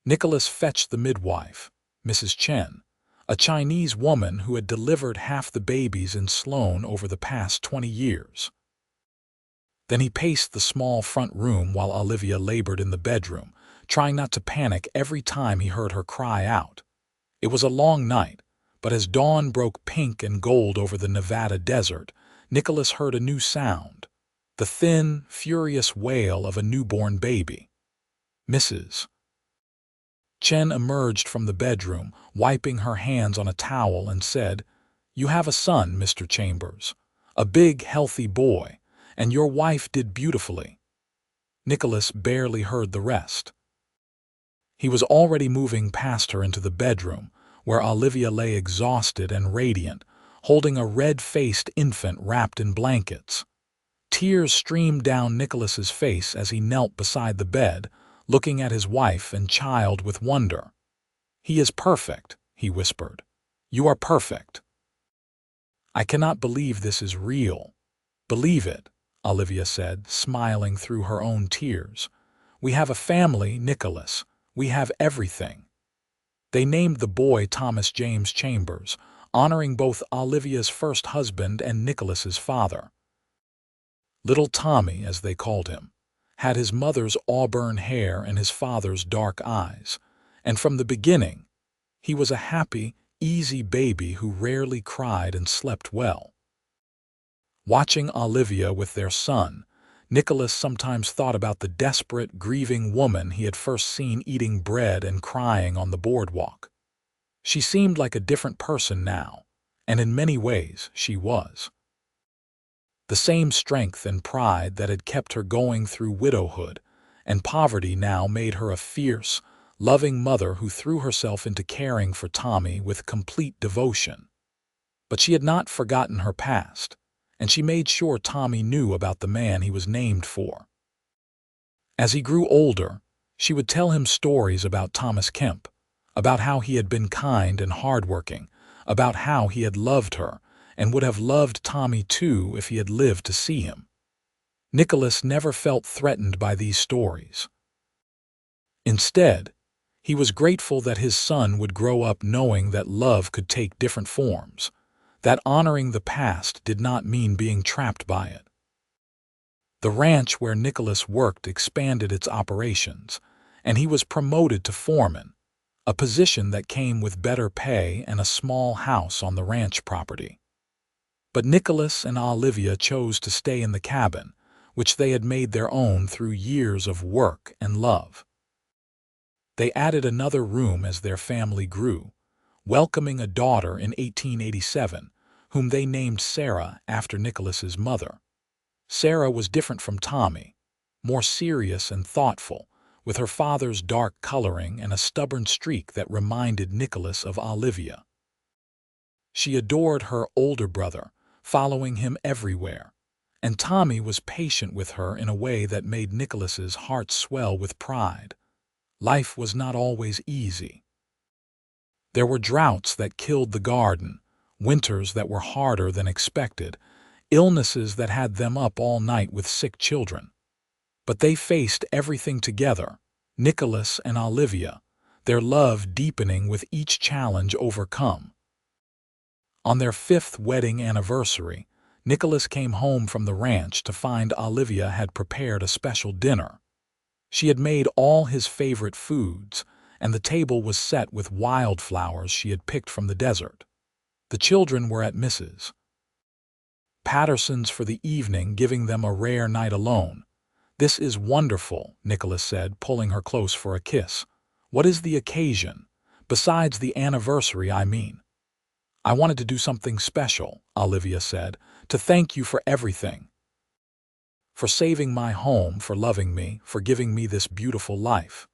Nicholas fetched the midwife, Mrs. Chen, a Chinese woman who had delivered half the babies in Sloan over the past 20 years. Then he paced the small front room while Olivia labored in the bedroom, trying not to panic every time he heard her cry out. It was a long night, but as dawn broke pink and gold over the Nevada desert, Nicholas heard a new sound, the thin, furious wail of a newborn baby. Mrs. Chen emerged from the bedroom, wiping her hands on a towel, and said, "You have a son, Mr. Chambers. A big, healthy boy, and your wife did beautifully." Nicholas barely heard the rest. He was already moving past her into the bedroom, where Olivia lay exhausted and radiant, holding a red-faced infant wrapped in blankets. Tears streamed down Nicholas's face as he knelt beside the bed, looking at his wife and child with wonder. "He is perfect," he whispered. "You are perfect." "I cannot believe this is real." "Believe it," Olivia said, smiling through her own tears. "We have a family, Nicholas. We have everything." They named the boy Thomas James Chambers, honoring both Olivia's first husband and Nicholas's father. Little Tommy, as they called him, had his mother's auburn hair and his father's dark eyes, and from the beginning, he was a happy, easy baby who rarely cried and slept well. Watching Olivia with their son, Nicholas sometimes thought about the desperate, grieving woman he had first seen eating bread and crying on the boardwalk. She seemed like a different person now, and in many ways she was. The same strength and pride that had kept her going through widowhood and poverty now made her a fierce, loving mother who threw herself into caring for Tommy with complete devotion. But she had not forgotten her past, and she made sure Tommy knew about the man he was named for. As he grew older, she would tell him stories about Thomas Kemp, about how he had been kind and hardworking, about how he had loved her and would have loved Tommy too if he had lived to see him. Nicholas never felt threatened by these stories. Instead, he was grateful that his son would grow up knowing that love could take different forms, that honoring the past did not mean being trapped by it. The ranch where Nicholas worked expanded its operations, and he was promoted to foreman, a position that came with better pay and a small house on the ranch property. But Nicholas and Olivia chose to stay in the cabin, which they had made their own through years of work and love. They added another room as their family grew, welcoming a daughter in 1887, whom they named Sarah after Nicholas's mother. Sarah was different from Tommy, more serious and thoughtful, with her father's dark coloring and a stubborn streak that reminded Nicholas of Olivia. She adored her older brother, following him everywhere, and Tommy was patient with her in a way that made Nicholas's heart swell with pride. Life was not always easy. There were droughts that killed the garden, winters that were harder than expected, illnesses that had them up all night with sick children. But they faced everything together, Nicholas and Olivia, their love deepening with each challenge overcome. On their 5th wedding anniversary, Nicholas came home from the ranch to find Olivia had prepared a special dinner. She had made all his favorite foods, and the table was set with wildflowers she had picked from the desert. The children were at Mrs. Patterson's for the evening, giving them a rare night alone. "This is wonderful," Nicholas said, pulling her close for a kiss. "What is the occasion? Besides the anniversary, I mean." "I wanted to do something special," Olivia said, "to thank you for everything. For saving my home, for loving me, for giving me this beautiful life.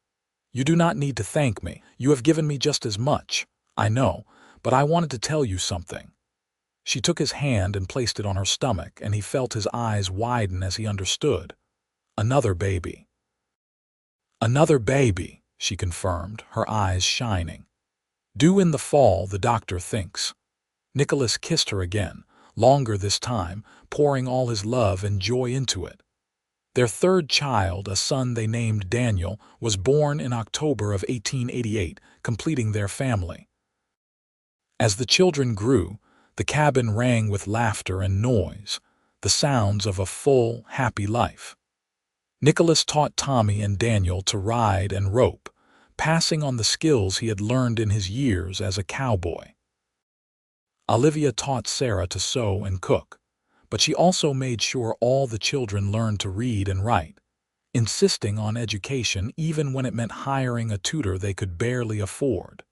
You do not need to thank me. You have given me just as much, I know, but I wanted to tell you something." She took his hand and placed it on her stomach, and he felt his eyes widen as he understood. "Another baby." "Another baby," she confirmed, her eyes shining. "Due in the fall, the doctor thinks." Nicholas kissed her again, longer this time, pouring all his love and joy into it. Their 3rd child, a son they named Daniel, was born in October of 1888, completing their family. As the children grew, the cabin rang with laughter and noise, the sounds of a full, happy life. Nicholas taught Tommy and Daniel to ride and rope, passing on the skills he had learned in his years as a cowboy. Olivia taught Sarah to sew and cook, but she also made sure all the children learned to read and write, insisting on education even when it meant hiring a tutor they could barely afford.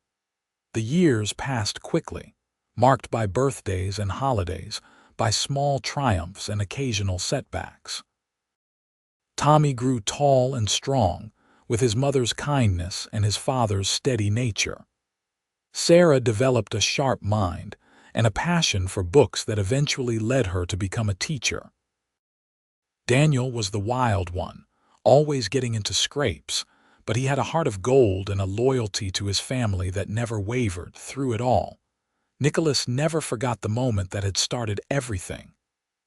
The years passed quickly, marked by birthdays and holidays, by small triumphs and occasional setbacks. Tommy grew tall and strong, with his mother's kindness and his father's steady nature. Sarah developed a sharp mind and a passion for books that eventually led her to become a teacher. Daniel was the wild one, always getting into scrapes, but he had a heart of gold and a loyalty to his family that never wavered through it all. Nicholas never forgot the moment that had started everything.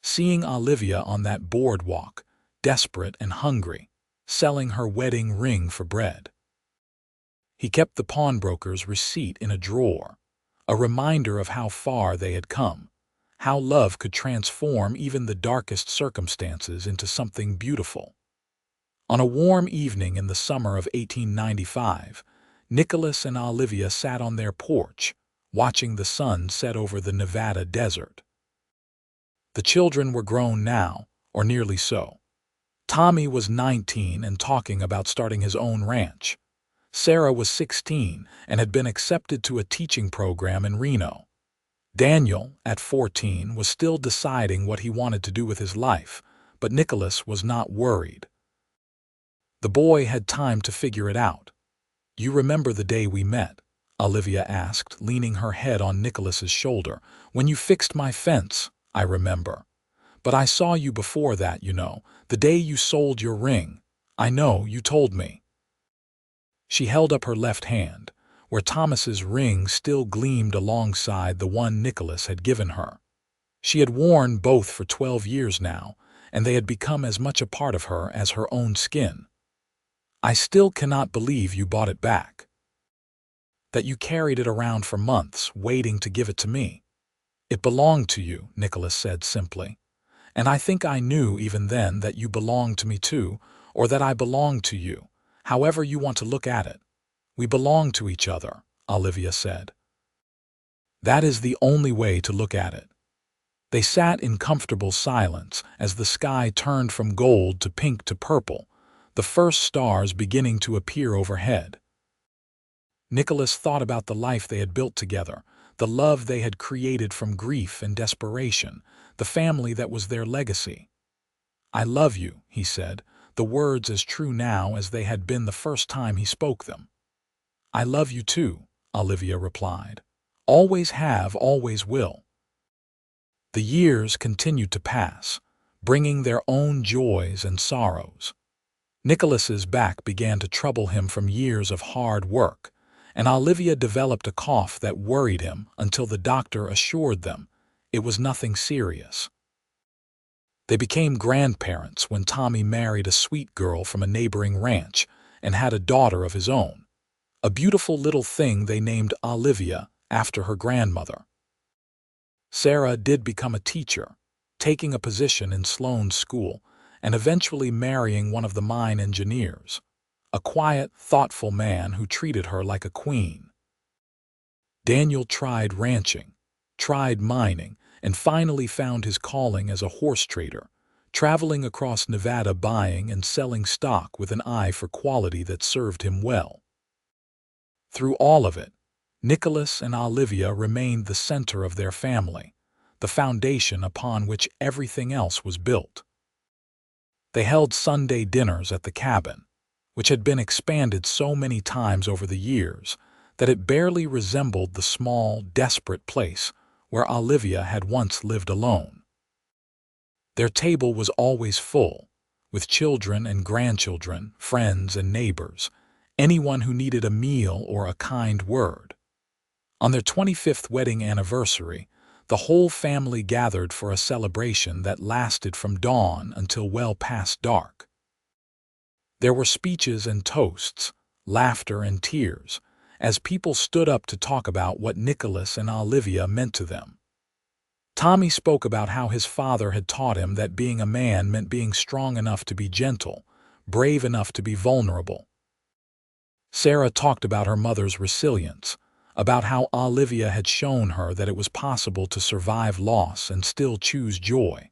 Seeing Olivia on that boardwalk, desperate and hungry, selling her wedding ring for bread. He kept the pawnbroker's receipt in a drawer, a reminder of how far they had come, how love could transform even the darkest circumstances into something beautiful. On a warm evening in the summer of 1895, Nicholas and Olivia sat on their porch, watching the sun set over the Nevada desert. The children were grown now, or nearly so. Tommy was 19 and talking about starting his own ranch. Sarah was 16 and had been accepted to a teaching program in Reno. Daniel, at 14, was still deciding what he wanted to do with his life, but Nicholas was not worried. The boy had time to figure it out. "You remember the day we met?" Olivia asked, leaning her head on Nicholas's shoulder. "When you fixed my fence, I remember. But I saw you before that, you know, the day you sold your ring. I know, you told me." She held up her left hand, where Thomas's ring still gleamed alongside the one Nicholas had given her. She had worn both for 12 years now, and they had become as much a part of her as her own skin. "I still cannot believe you bought it back. That you carried it around for months, waiting to give it to me." "It belonged to you," Nicholas said simply. "And I think I knew even then that you belonged to me too, or that I belonged to you. However you want to look at it. We belong to each other, Olivia said. That is the only way to look at it. They sat in comfortable silence as the sky turned from gold to pink to purple, the first stars beginning to appear overhead. Nicholas thought about the life they had built together, the love they had created from grief and desperation, the family that was their legacy. "I love you," he said, the words as true now as they had been the first time he spoke them. "I love you too," Olivia replied. "Always have, always will." The years continued to pass, bringing their own joys and sorrows. Nicholas's back began to trouble him from years of hard work, and Olivia developed a cough that worried him until the doctor assured them it was nothing serious. They became grandparents when Tommy married a sweet girl from a neighboring ranch and had a daughter of his own, a beautiful little thing they named Olivia after her grandmother. Sarah did become a teacher, taking a position in Sloan's school and eventually marrying one of the mine engineers, a quiet, thoughtful man who treated her like a queen. Daniel tried ranching, tried mining, and finally found his calling as a horse trader, traveling across Nevada buying and selling stock with an eye for quality that served him well. Through all of it, Nicholas and Olivia remained the center of their family, the foundation upon which everything else was built. They held Sunday dinners at the cabin, which had been expanded so many times over the years that it barely resembled the small, desperate place where Olivia had once lived alone. Their table was always full, with children and grandchildren, friends and neighbors, anyone who needed a meal or a kind word. On their 25th wedding anniversary, the whole family gathered for a celebration that lasted from dawn until well past dark. There were speeches and toasts, laughter and tears, as people stood up to talk about what Nicholas and Olivia meant to them. Tommy spoke about how his father had taught him that being a man meant being strong enough to be gentle, brave enough to be vulnerable. Sarah talked about her mother's resilience, about how Olivia had shown her that it was possible to survive loss and still choose joy.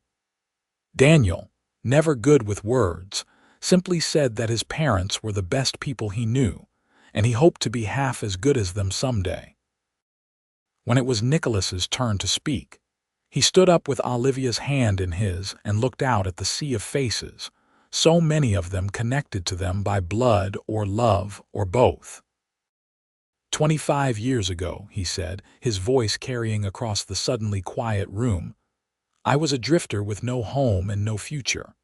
Daniel, never good with words, simply said that his parents were the best people he knew, and he hoped to be half as good as them someday. When it was Nicholas's turn to speak, he stood up with Olivia's hand in his and looked out at the sea of faces, so many of them connected to them by blood or love or both. 25 years ago, he said, his voice carrying across the suddenly quiet room, I was a drifter with no home and no future.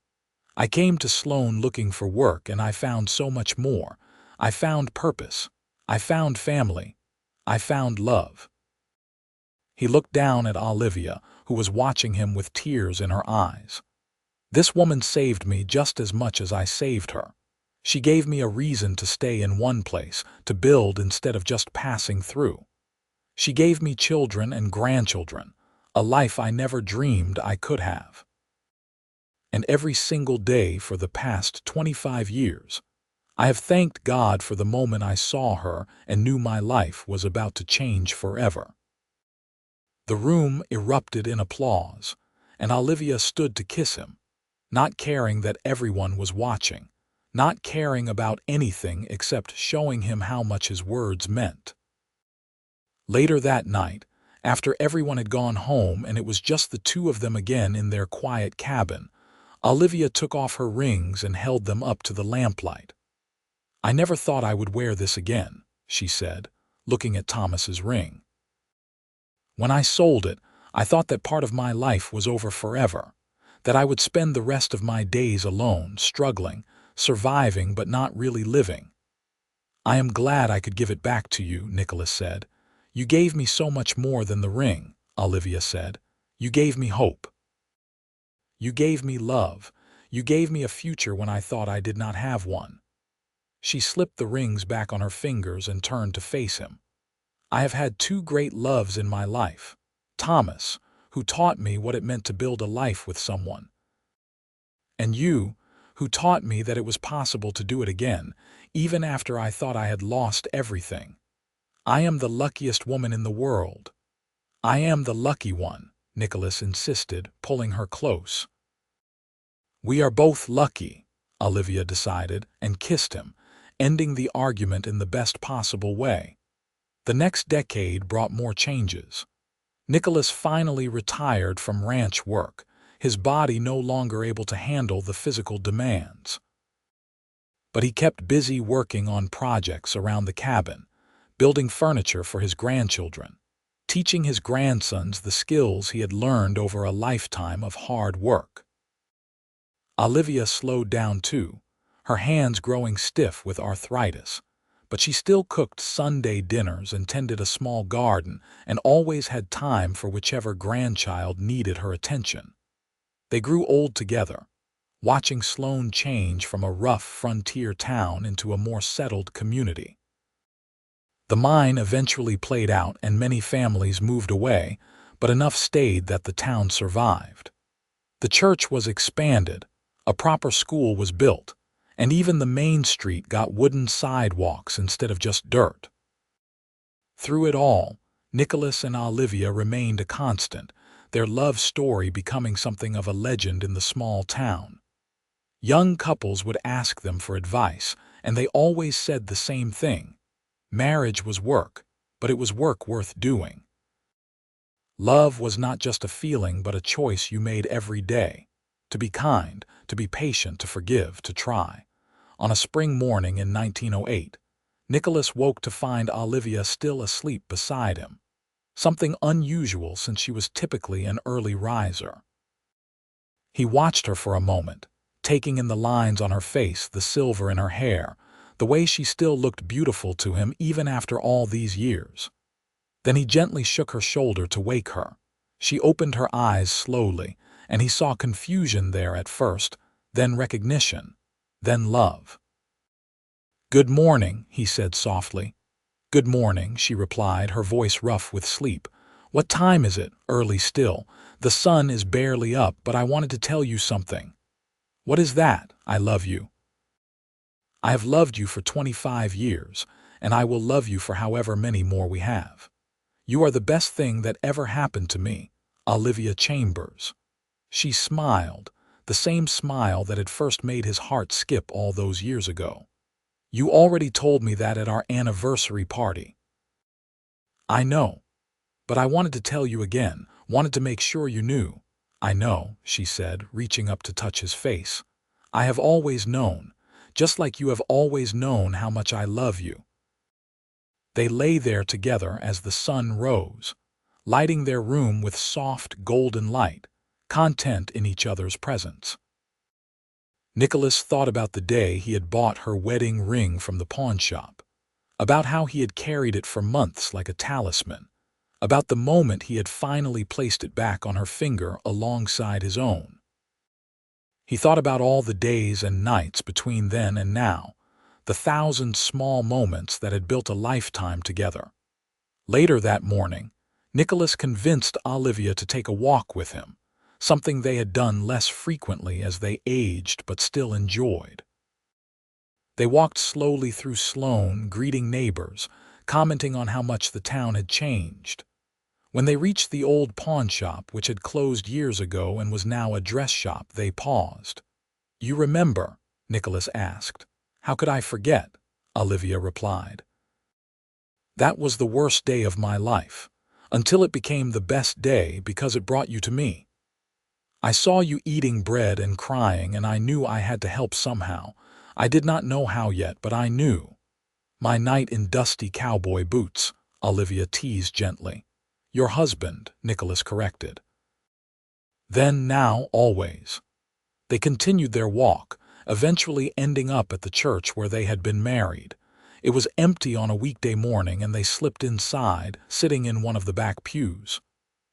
I came to Sloan looking for work and I found so much more. I found purpose. I found family. I found love. He looked down at Olivia, who was watching him with tears in her eyes. This woman saved me just as much as I saved her. She gave me a reason to stay in one place, to build instead of just passing through. She gave me children and grandchildren, a life I never dreamed I could have. And every single day for the past 25 years, I have thanked God for the moment I saw her and knew my life was about to change forever. The room erupted in applause, and Olivia stood to kiss him, not caring that everyone was watching, not caring about anything except showing him how much his words meant. Later that night, after everyone had gone home and it was just the two of them again in their quiet cabin, Olivia took off her rings and held them up to the lamplight. I never thought I would wear this again, she said, looking at Thomas's ring. When I sold it, I thought that part of my life was over forever, that I would spend the rest of my days alone, struggling, surviving but not really living. I am glad I could give it back to you, Nicholas said. You gave me so much more than the ring, Olivia said. You gave me hope. You gave me love. You gave me a future when I thought I did not have one. She slipped the rings back on her fingers and turned to face him. I have had two great loves in my life. Thomas, who taught me what it meant to build a life with someone. And you, who taught me that it was possible to do it again, even after I thought I had lost everything. I am the luckiest woman in the world. I am the lucky one, Nicholas insisted, pulling her close. We are both lucky, Olivia decided, and kissed him, ending the argument in the best possible way. The next decade brought more changes. Nicholas finally retired from ranch work, his body no longer able to handle the physical demands. But he kept busy working on projects around the cabin, building furniture for his grandchildren, teaching his grandsons the skills he had learned over a lifetime of hard work. Olivia slowed down too, her hands growing stiff with arthritis, but she still cooked Sunday dinners and tended a small garden and always had time for whichever grandchild needed her attention. They grew old together, watching Sloan change from a rough frontier town into a more settled community. The mine eventually played out and many families moved away, but enough stayed that the town survived. The church was expanded, a proper school was built, and even the main street got wooden sidewalks instead of just dirt. Through it all, Nicholas and Olivia remained a constant, their love story becoming something of a legend in the small town. Young couples would ask them for advice, and they always said the same thing. Marriage was work, but it was work worth doing. Love was not just a feeling but a choice you made every day. To be kind, to be patient, to forgive, to try. On a spring morning in 1908, Nicholas woke to find Olivia still asleep beside him, something unusual since she was typically an early riser. He watched her for a moment, taking in the lines on her face, the silver in her hair, the way she still looked beautiful to him even after all these years. Then he gently shook her shoulder to wake her. She opened her eyes slowly, and he saw confusion there at first, then recognition, then love. "Good morning," he said softly. "Good morning," she replied, her voice rough with sleep. "What time is it? Early still. The sun is barely up, but I wanted to tell you something." "What is that?" "I love you. I have loved you for 25 years, and I will love you for however many more we have. You are the best thing that ever happened to me, Olivia Chambers." She smiled, the same smile that had first made his heart skip all those years ago. "You already told me that at our anniversary party." "I know, but I wanted to tell you again, wanted to make sure you knew." "I know," she said, reaching up to touch his face. "I have always known, just like you have always known how much I love you." They lay there together as the sun rose, lighting their room with soft golden light, content in each other's presence. Nicholas thought about the day he had bought her wedding ring from the pawnshop, about how he had carried it for months like a talisman, about the moment he had finally placed it back on her finger alongside his own. He thought about all the days and nights between then and now, the 1,000 small moments that had built a lifetime together. Later that morning, Nicholas convinced Olivia to take a walk with him, something they had done less frequently as they aged but still enjoyed. They walked slowly through Sloan, greeting neighbors, commenting on how much the town had changed. When they reached the old pawn shop, which had closed years ago and was now a dress shop, they paused. "You remember?" Nicholas asked. "How could I forget?" Olivia replied. "That was the worst day of my life, until it became the best day because it brought you to me. I saw you eating bread and crying, and I knew I had to help somehow. I did not know how yet, but I knew." "My knight in dusty cowboy boots," Olivia teased gently. "Your husband," Nicholas corrected. "Then, now, always." They continued their walk, eventually ending up at the church where they had been married. It was empty on a weekday morning, and they slipped inside, sitting in one of the back pews.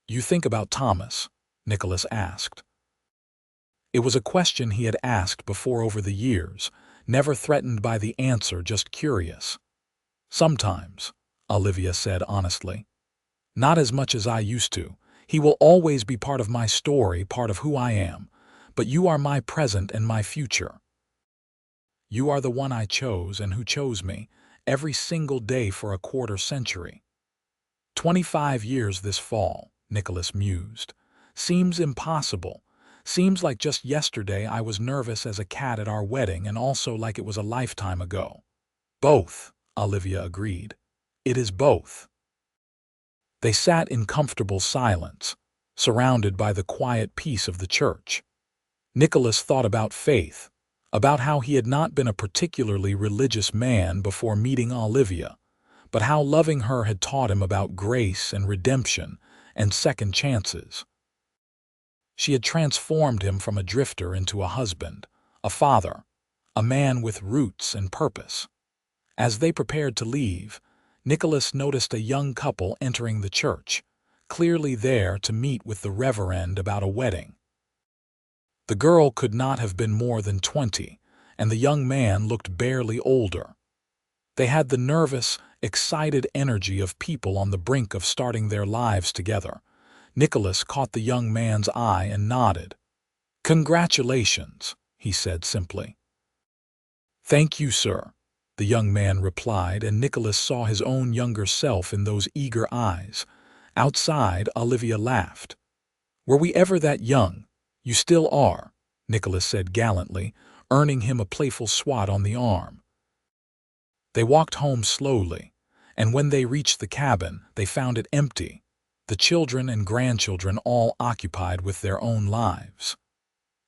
"You think about Thomas?" Nicholas asked. It was a question he had asked before over the years, never threatened by the answer, just curious. "Sometimes," Olivia said honestly. "Not as much as I used to. He will always be part of my story, part of who I am. But you are my present and my future." You are the one I chose and who chose me, every single day for a quarter century. 25 years this fall, Nicholas mused. Seems impossible. Seems like just yesterday I was nervous as a cat at our wedding and also like it was a lifetime ago. Both, Olivia agreed. It is both. They sat in comfortable silence, surrounded by the quiet peace of the church. Nicholas thought about faith, about how he had not been a particularly religious man before meeting Olivia, but how loving her had taught him about grace and redemption and second chances. She had transformed him from a drifter into a husband, a father, a man with roots and purpose. As they prepared to leave, Nicholas noticed a young couple entering the church, clearly there to meet with the reverend about a wedding. The girl could not have been more than 20, and the young man looked barely older. They had the nervous, excited energy of people on the brink of starting their lives together. Nicholas caught the young man's eye and nodded. "Congratulations," he said simply. "Thank you, sir," the young man replied, and Nicholas saw his own younger self in those eager eyes. Outside, Olivia laughed. "Were we ever that young? You still are," Nicholas said gallantly, earning him a playful swat on the arm. They walked home slowly, and when they reached the cabin, they found it empty, the children and grandchildren all occupied with their own lives.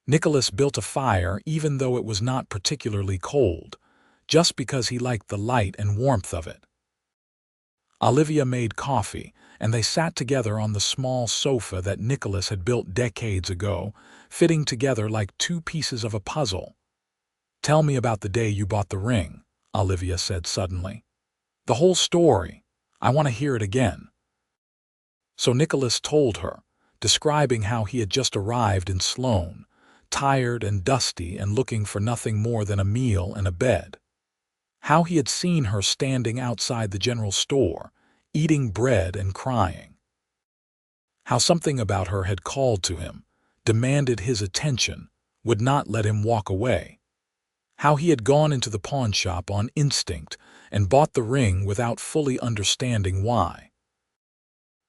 Nicholas built a fire even though it was not particularly cold, just because he liked the light and warmth of it. Olivia made coffee, and they sat together on the small sofa that Nicholas had built decades ago, fitting together like two pieces of a puzzle. "Tell me about the day you bought the ring," Olivia said suddenly. "The whole story. I want to hear it again." So Nicholas told her, describing how he had just arrived in Sloane, tired and dusty and looking for nothing more than a meal and a bed. How he had seen her standing outside the general store, eating bread and crying. How something about her had called to him, demanded his attention, would not let him walk away. How he had gone into the pawn shop on instinct and bought the ring without fully understanding why.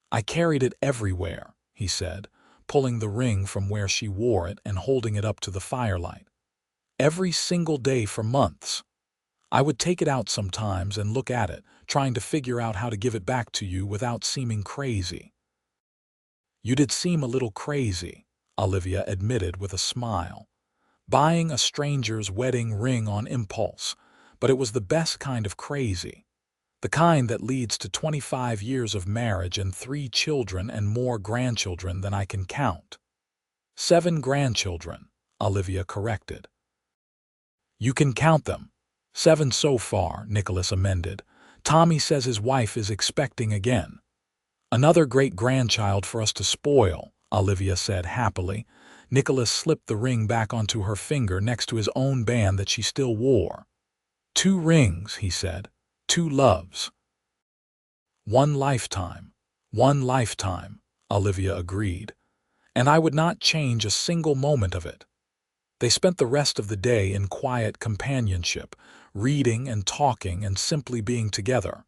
"I carried it everywhere," he said, pulling the ring from where she wore it and holding it up to the firelight. "Every single day for months. I would take it out sometimes and look at it, trying to figure out how to give it back to you without seeming crazy." "You did seem a little crazy," Olivia admitted with a smile. "Buying a stranger's wedding ring on impulse, but it was the best kind of crazy. The kind that leads to 25 years of marriage and 3 children and more grandchildren than I can count." 7 grandchildren, Olivia corrected. "You can count them. 7 so far," Nicholas amended. "Tommy says his wife is expecting again." "Another great-grandchild for us to spoil," Olivia said happily. Nicholas slipped the ring back onto her finger next to his own band that she still wore. "2 rings," he said. 2 loves." One lifetime, Olivia agreed. "And I would not change a single moment of it." They spent the rest of the day in quiet companionship, reading and talking and simply being together.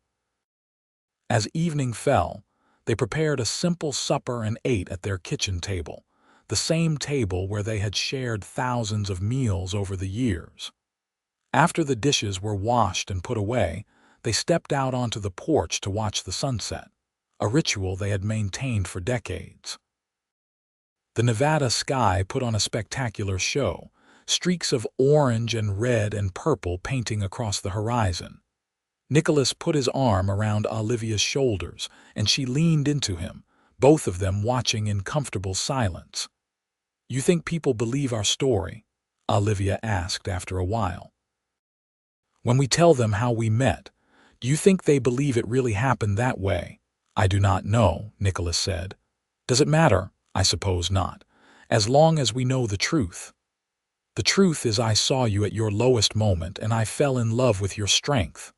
As evening fell, they prepared a simple supper and ate at their kitchen table, the same table where they had shared thousands of meals over the years. After the dishes were washed and put away, they stepped out onto the porch to watch the sunset, a ritual they had maintained for decades. The Nevada sky put on a spectacular show, streaks of orange and red and purple painting across the horizon. Nicholas put his arm around Olivia's shoulders, and she leaned into him, both of them watching in comfortable silence. "You think people believe our story?" Olivia asked after a while. "When we tell them how we met, do you think they believe it really happened that way?" "I do not know," Nicholas said. "Does it matter? I suppose not, as long as we know the truth. The truth is I saw you at your lowest moment and I fell in love with your strength.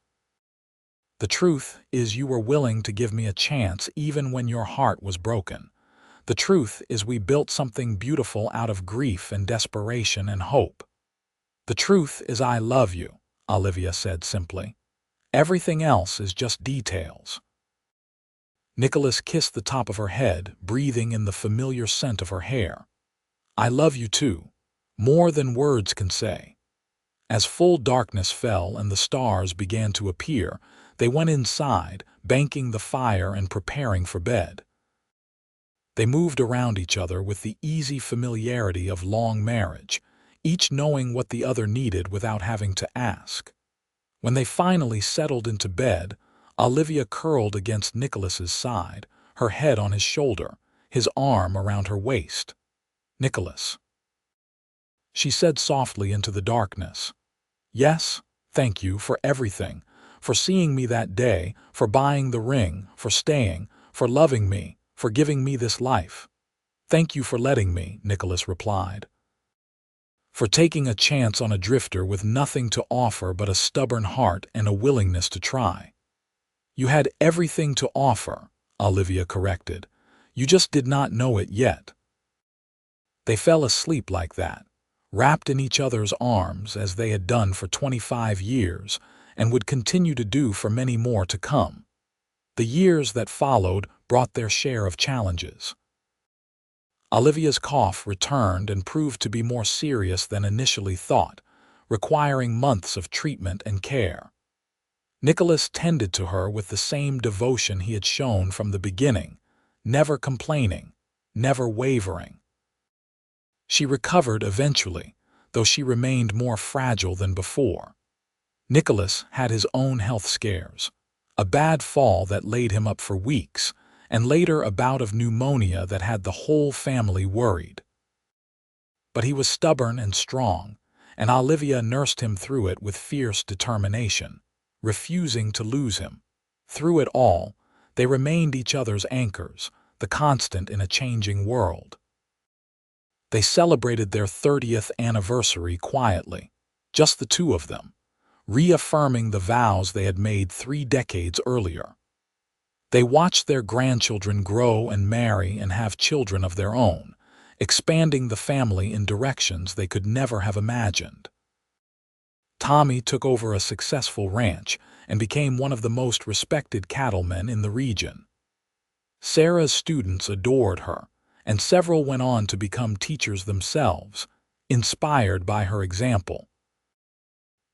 The truth is you were willing to give me a chance even when your heart was broken. The truth is we built something beautiful out of grief and desperation and hope." "The truth is I love you," Olivia said simply. "Everything else is just details." Nicholas kissed the top of her head, breathing in the familiar scent of her hair. "I love you too, more than words can say." As full darkness fell and the stars began to appear, they went inside, banking the fire and preparing for bed. They moved around each other with the easy familiarity of long marriage, each knowing what the other needed without having to ask. When they finally settled into bed, Olivia curled against Nicholas's side, her head on his shoulder, his arm around her waist. "Nicholas," she said softly into the darkness. "Yes, thank you for everything, for seeing me that day, for buying the ring, for staying, for loving me, for giving me this life." "Thank you for letting me," Nicholas replied. "For taking a chance on a drifter with nothing to offer but a stubborn heart and a willingness to try." "You had everything to offer," Olivia corrected. "You just did not know it yet." They fell asleep like that, wrapped in each other's arms as they had done for 25 years and would continue to do for many more to come. The years that followed brought their share of challenges. Olivia's cough returned and proved to be more serious than initially thought, requiring months of treatment and care. Nicholas tended to her with the same devotion he had shown from the beginning, never complaining, never wavering. She recovered eventually, though she remained more fragile than before. Nicholas had his own health scares, a bad fall that laid him up for weeks, and later a bout of pneumonia that had the whole family worried. But he was stubborn and strong, and Olivia nursed him through it with fierce determination, refusing to lose him. Through it all, they remained each other's anchors, the constant in a changing world. They celebrated their 30th anniversary quietly, just the two of them, reaffirming the vows they had made 3 decades earlier. They watched their grandchildren grow and marry and have children of their own, expanding the family in directions they could never have imagined. Tommy took over a successful ranch and became one of the most respected cattlemen in the region. Sarah's students adored her, and several went on to become teachers themselves, inspired by her example.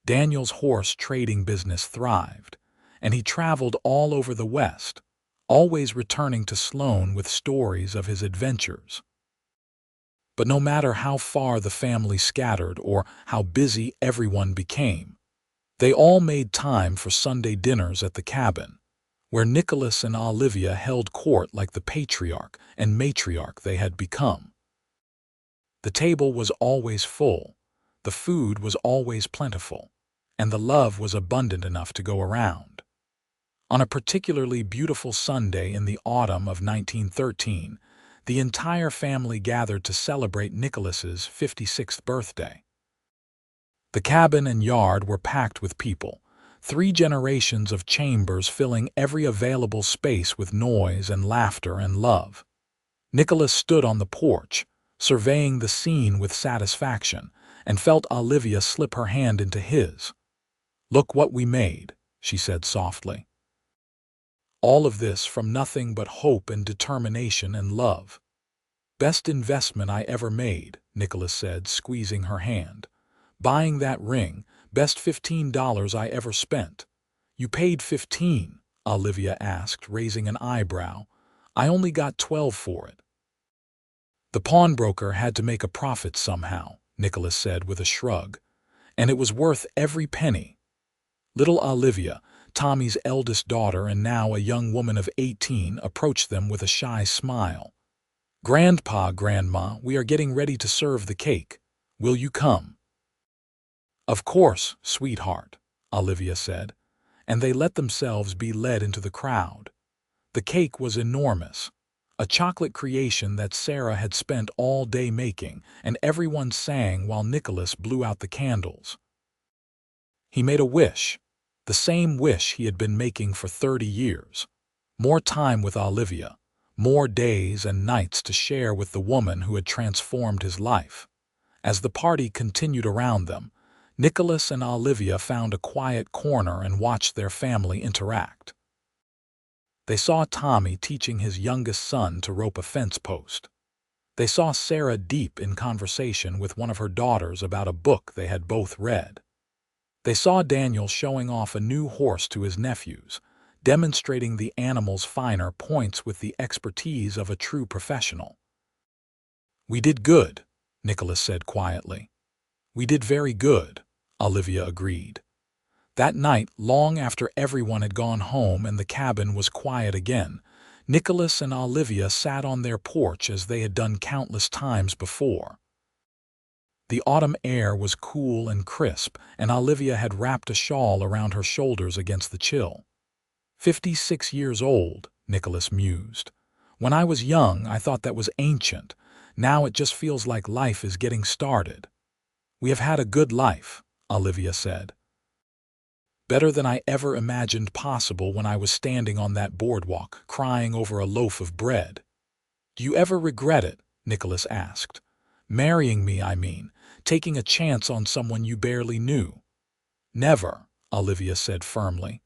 Daniel's horse trading business thrived, and he traveled all over the West, always returning to Sloan with stories of his adventures. But no matter how far the family scattered or how busy everyone became, they all made time for Sunday dinners at the cabin, where Nicholas and Olivia held court like the patriarch and matriarch they had become. The table was always full, the food was always plentiful, and the love was abundant enough to go around. On a particularly beautiful Sunday in the autumn of 1913, the entire family gathered to celebrate Nicholas's 56th birthday. The cabin and yard were packed with people, 3 generations of chambers filling every available space with noise and laughter and love. Nicholas stood on the porch, surveying the scene with satisfaction, and felt Olivia slip her hand into his. "Look what we made," she said softly. "All of this from nothing but hope and determination and love." "Best investment I ever made," Nicholas said, squeezing her hand. "Buying that ring, best $15 I ever spent." "You paid 15, Olivia asked, raising an eyebrow. "I only got 12 for it." "The pawnbroker had to make a profit somehow," Nicholas said with a shrug, "and it was worth every penny." Little Olivia, Tommy's eldest daughter and now a young woman of 18, approached them with a shy smile. "Grandpa, Grandma, we are getting ready to serve the cake. Will you come?" "Of course, sweetheart," Olivia said, and they let themselves be led into the crowd. The cake was enormous, a chocolate creation that Sarah had spent all day making, and everyone sang while Nicholas blew out the candles. He made a wish, the same wish he had been making for 30 years. More time with Olivia, more days and nights to share with the woman who had transformed his life. As the party continued around them, Nicholas and Olivia found a quiet corner and watched their family interact. They saw Tommy teaching his youngest son to rope a fence post. They saw Sarah deep in conversation with one of her daughters about a book they had both read. They saw Daniel showing off a new horse to his nephews, demonstrating the animal's finer points with the expertise of a true professional. "We did good," Nicholas said quietly. "We did very good," Olivia agreed. That night, long after everyone had gone home and the cabin was quiet again, Nicholas and Olivia sat on their porch as they had done countless times before. The autumn air was cool and crisp, and Olivia had wrapped a shawl around her shoulders against the chill. 56 years old, Nicholas mused. When I was young, I thought that was ancient. Now it just feels like life is getting started. We have had a good life, Olivia said. Better than I ever imagined possible when I was standing on that boardwalk, crying over a loaf of bread. Do you ever regret it? Nicholas asked. Marrying me, I mean, taking a chance on someone you barely knew. Never, Olivia said firmly.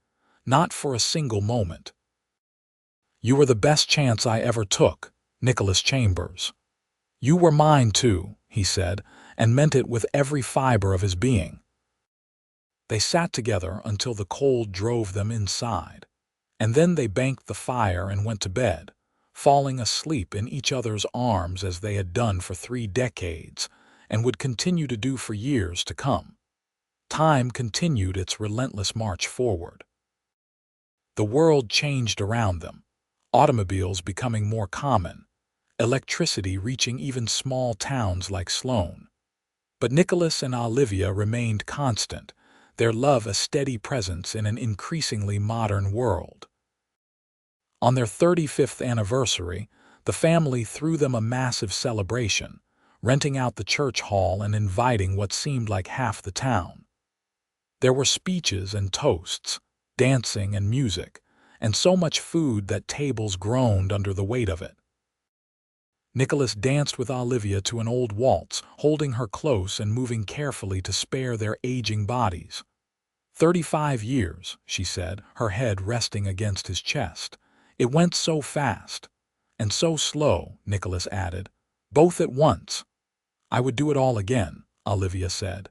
Not for a single moment. You were the best chance I ever took, Nicholas Chambers. You were mine too, he said, and meant it with every fiber of his being. They sat together until the cold drove them inside, and then they banked the fire and went to bed, falling asleep in each other's arms as they had done for 3 decades and would continue to do for years to come. Time continued its relentless march forward. The world changed around them, automobiles becoming more common, electricity reaching even small towns like Sloan. But Nicholas and Olivia remained constant, their love a steady presence in an increasingly modern world. On their 35th anniversary, the family threw them a massive celebration, renting out the church hall and inviting what seemed like half the town. There were speeches and toasts, dancing and music, and so much food that tables groaned under the weight of it. Nicholas danced with Olivia to an old waltz, holding her close and moving carefully to spare their aging bodies. 35 years, she said, her head resting against his chest. It went so fast. And so slow, Nicholas added. Both at once. I would do it all again, Olivia said.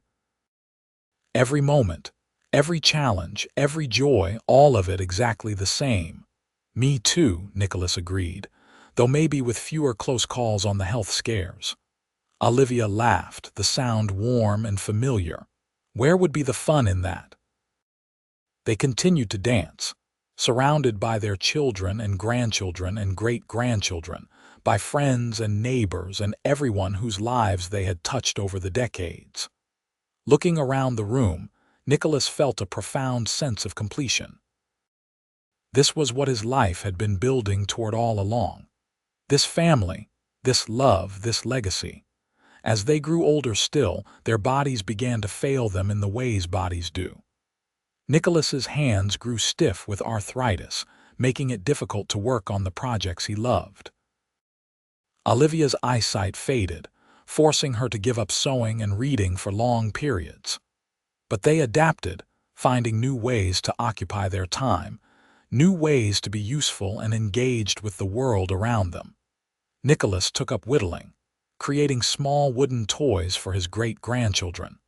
Every moment, every challenge, every joy, all of it exactly the same. Me too, Nicholas agreed, though maybe with fewer close calls on the health scares. Olivia laughed, the sound warm and familiar. Where would be the fun in that? They continued to dance, surrounded by their children and grandchildren and great-grandchildren, by friends and neighbors and everyone whose lives they had touched over the decades. Looking around the room, Nicholas felt a profound sense of completion. This was what his life had been building toward all along. This family, this love, this legacy. As they grew older still, their bodies began to fail them in the ways bodies do. Nicholas's hands grew stiff with arthritis, making it difficult to work on the projects he loved. Olivia's eyesight faded, forcing her to give up sewing and reading for long periods. But they adapted, finding new ways to occupy their time, new ways to be useful and engaged with the world around them. Nicholas took up whittling, creating small wooden toys for his great-grandchildren.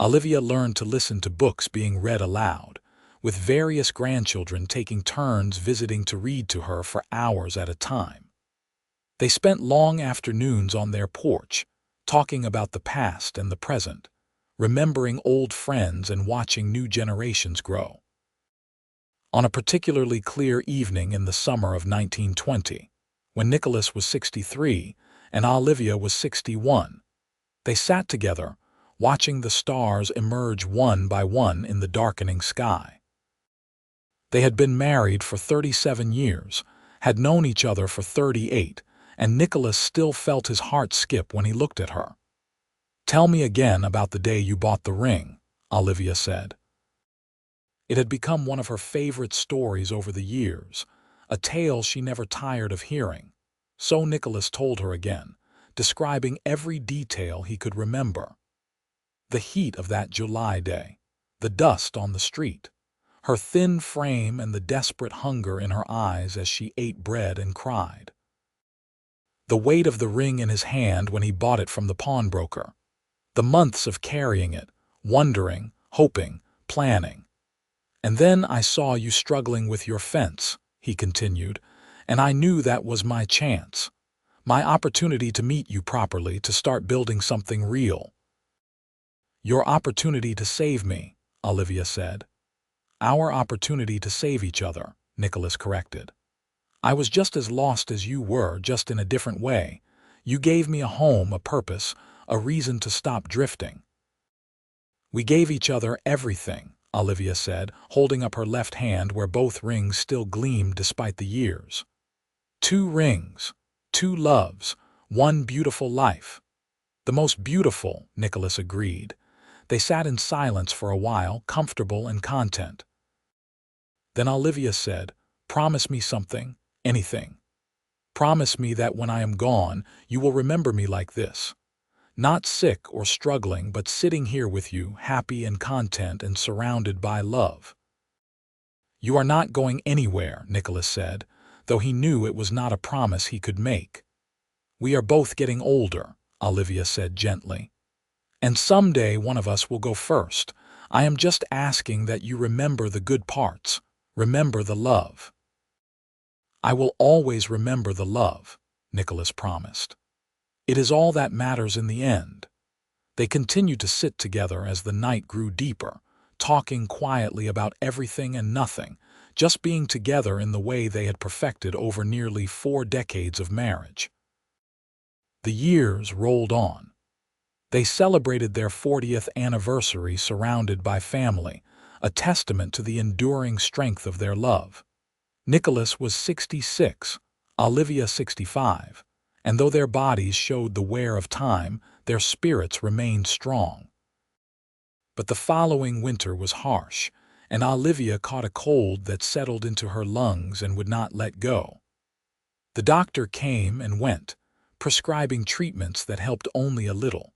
Olivia learned to listen to books being read aloud, with various grandchildren taking turns visiting to read to her for hours at a time. They spent long afternoons on their porch, talking about the past and the present, remembering old friends and watching new generations grow. On a particularly clear evening in the summer of 1920, when Nicholas was 63 and Olivia was 61, they sat together, watching the stars emerge one by one in the darkening sky. They had been married for 37 years, had known each other for 38, and Nicholas still felt his heart skip when he looked at her. "Tell me again about the day you bought the ring," Olivia said. It had become one of her favorite stories over the years, a tale she never tired of hearing. So Nicholas told her again, describing every detail he could remember. The heat of that July day, the dust on the street, her thin frame and the desperate hunger in her eyes as she ate bread and cried. The weight of the ring in his hand when he bought it from the pawnbroker. The months of carrying it, wondering, hoping, planning. "And then I saw you struggling with your fence," he continued, "and I knew that was my chance, my opportunity to meet you properly, to start building something real." "Your opportunity to save me," Olivia said. "Our opportunity to save each other," Nicholas corrected. "I was just as lost as you were, just in a different way. You gave me a home, a purpose, a reason to stop drifting." "We gave each other everything," Olivia said, holding up her left hand where both rings still gleamed despite the years. "2 rings, 2 loves, 1 beautiful life." "The most beautiful," Nicholas agreed. They sat in silence for a while, comfortable and content. Then Olivia said, "Promise me something, anything. Promise me that when I am gone, you will remember me like this. Not sick or struggling, but sitting here with you, happy and content and surrounded by love." "You are not going anywhere," Nicholas said, though he knew it was not a promise he could make. "We are both getting older," Olivia said gently. "And someday one of us will go first. I am just asking that you remember the good parts, remember the love." "I will always remember the love," Nicholas promised. "It is all that matters in the end." They continued to sit together as the night grew deeper, talking quietly about everything and nothing, just being together in the way they had perfected over nearly 4 decades of marriage. The years rolled on. They celebrated their 40th anniversary surrounded by family, a testament to the enduring strength of their love. Nicholas was 66, Olivia 65, and though their bodies showed the wear of time, their spirits remained strong. But the following winter was harsh, and Olivia caught a cold that settled into her lungs and would not let go. The doctor came and went, prescribing treatments that helped only a little.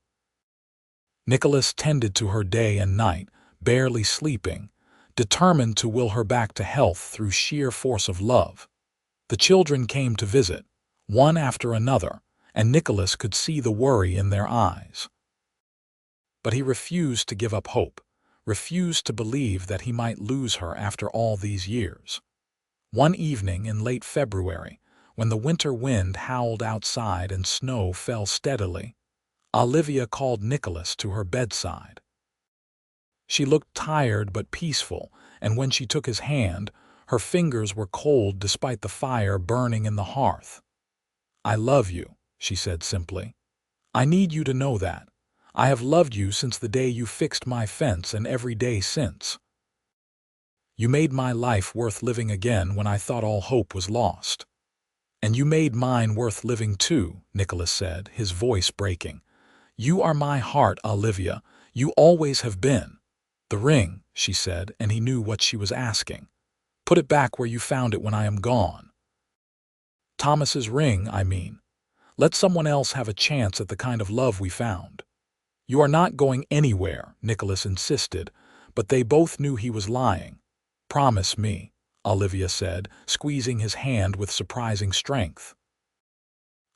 Nicholas tended to her day and night, barely sleeping, determined to will her back to health through sheer force of love. The children came to visit, one after another, and Nicholas could see the worry in their eyes. But he refused to give up hope, refused to believe that he might lose her after all these years. One evening in late February, when the winter wind howled outside and snow fell steadily, Olivia called Nicholas to her bedside. She looked tired but peaceful, and when she took his hand, her fingers were cold despite the fire burning in the hearth. "I love you," she said simply. "I need you to know that. I have loved you since the day you fixed my fence and every day since. You made my life worth living again when I thought all hope was lost." "And you made mine worth living too," Nicholas said, his voice breaking. "You are my heart, Olivia. You always have been." "The ring," she said, and he knew what she was asking. "Put it back where you found it when I am gone." "Thomas's ring, I mean. Let someone else have a chance at the kind of love we found." "You are not going anywhere," Nicholas insisted, but they both knew he was lying. "Promise me," Olivia said, squeezing his hand with surprising strength.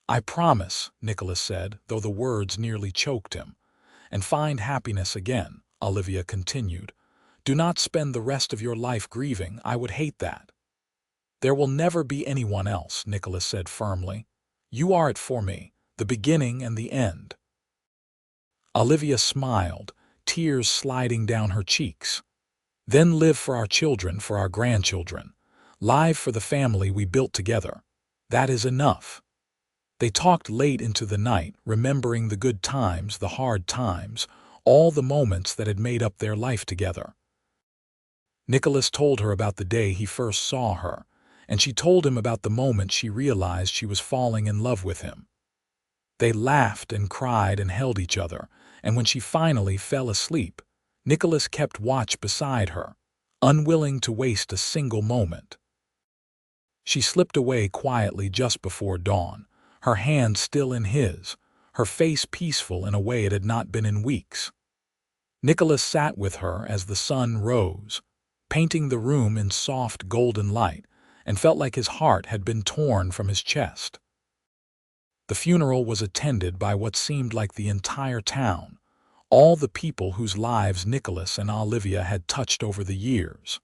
"I promise," Nicholas said, though the words nearly choked him. "And find happiness again," Olivia continued. "Do not spend the rest of your life grieving. I would hate that." "There will never be anyone else," Nicholas said firmly. "You are it for me, the beginning and the end." Olivia smiled, tears sliding down her cheeks. "Then live for our children, for our grandchildren. Live for the family we built together. That is enough." They talked late into the night, remembering the good times, the hard times, all the moments that had made up their life together. Nicholas told her about the day he first saw her, and she told him about the moment she realized she was falling in love with him. They laughed and cried and held each other, and when she finally fell asleep, Nicholas kept watch beside her, unwilling to waste a single moment. She slipped away quietly just before dawn, her hand still in his, her face peaceful in a way it had not been in weeks. Nicholas sat with her as the sun rose, painting the room in soft golden light, and felt like his heart had been torn from his chest. The funeral was attended by what seemed like the entire town, all the people whose lives Nicholas and Olivia had touched over the years.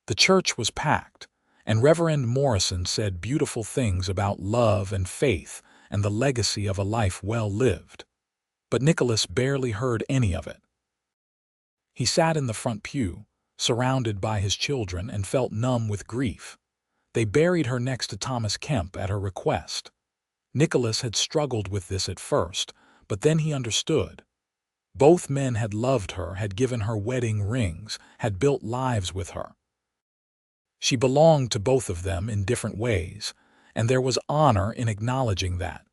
The church was packed, and Reverend Morrison said beautiful things about love and faith and the legacy of a life well lived. But Nicholas barely heard any of it. He sat in the front pew, surrounded by his children, and felt numb with grief. They buried her next to Thomas Kemp at her request. Nicholas had struggled with this at first, but then he understood. Both men had loved her, had given her wedding rings, had built lives with her. She belonged to both of them in different ways, and there was honor in acknowledging that.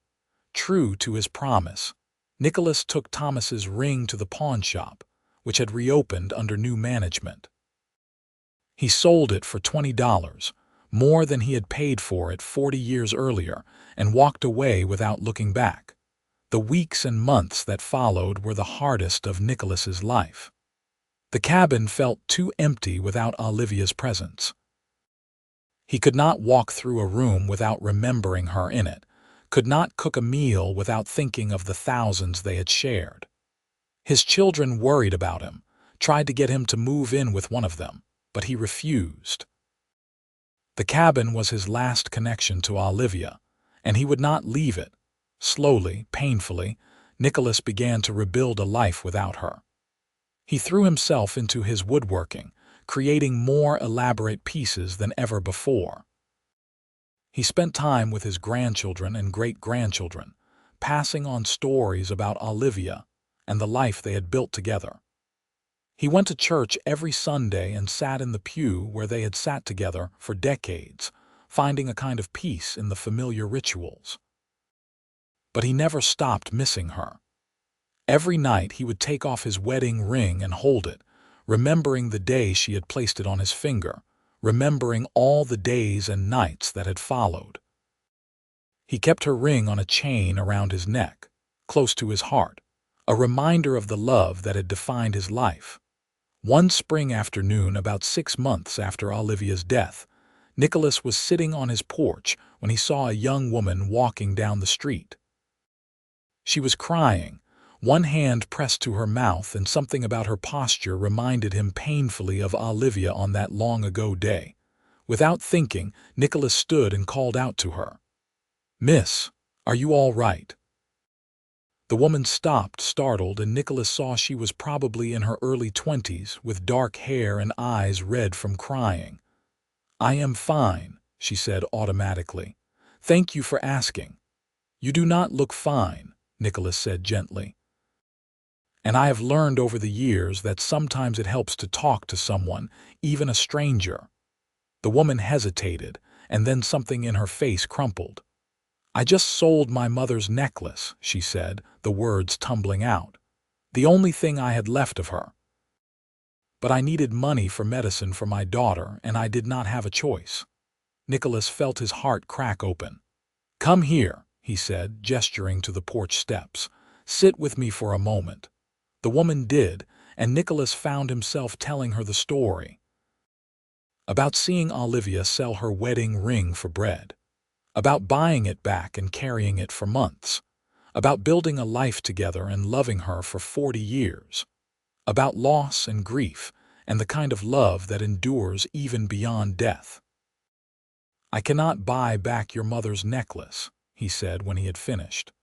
True to his promise, Nicholas took Thomas's ring to the pawn shop, which had reopened under new management. He sold it for $20, more than he had paid for it 40 years earlier, and walked away without looking back. The weeks and months that followed were the hardest of Nicholas's life. The cabin felt too empty without Olivia's presence. He could not walk through a room without remembering her in it, could not cook a meal without thinking of the thousands they had shared. His children worried about him, tried to get him to move in with one of them, but he refused. The cabin was his last connection to Olivia, and he would not leave it. Slowly, painfully, Nicholas began to rebuild a life without her. He threw himself into his woodworking, creating more elaborate pieces than ever before. He spent time with his grandchildren and great-grandchildren, passing on stories about Olivia and the life they had built together. He went to church every Sunday and sat in the pew where they had sat together for decades, finding a kind of peace in the familiar rituals. But he never stopped missing her. Every night he would take off his wedding ring and hold it, remembering the day she had placed it on his finger, remembering all the days and nights that had followed. He kept her ring on a chain around his neck, close to his heart, a reminder of the love that had defined his life. One spring afternoon, about 6 months after Olivia's death, Nicholas was sitting on his porch when he saw a young woman walking down the street. She was crying, one hand pressed to her mouth, and something about her posture reminded him painfully of Olivia on that long-ago day. Without thinking, Nicholas stood and called out to her. "Miss, are you all right?" The woman stopped, startled, and Nicholas saw she was probably in her early 20s, with dark hair and eyes red from crying. "I am fine," she said automatically. "Thank you for asking." "You do not look fine," Nicholas said gently. "And I have learned over the years that sometimes it helps to talk to someone, even a stranger." The woman hesitated, and then something in her face crumpled. "I just sold my mother's necklace," she said, the words tumbling out. "The only thing I had left of her. But I needed money for medicine for my daughter, and I did not have a choice." Nicholas felt his heart crack open. "Come here," he said, gesturing to the porch steps. "Sit with me for a moment." The woman did, and Nicholas found himself telling her the story. About seeing Olivia sell her wedding ring for bread. About buying it back and carrying it for months. About building a life together and loving her for 40 years. About loss and grief, and the kind of love that endures even beyond death. "I cannot buy back your mother's necklace," he said when he had finished.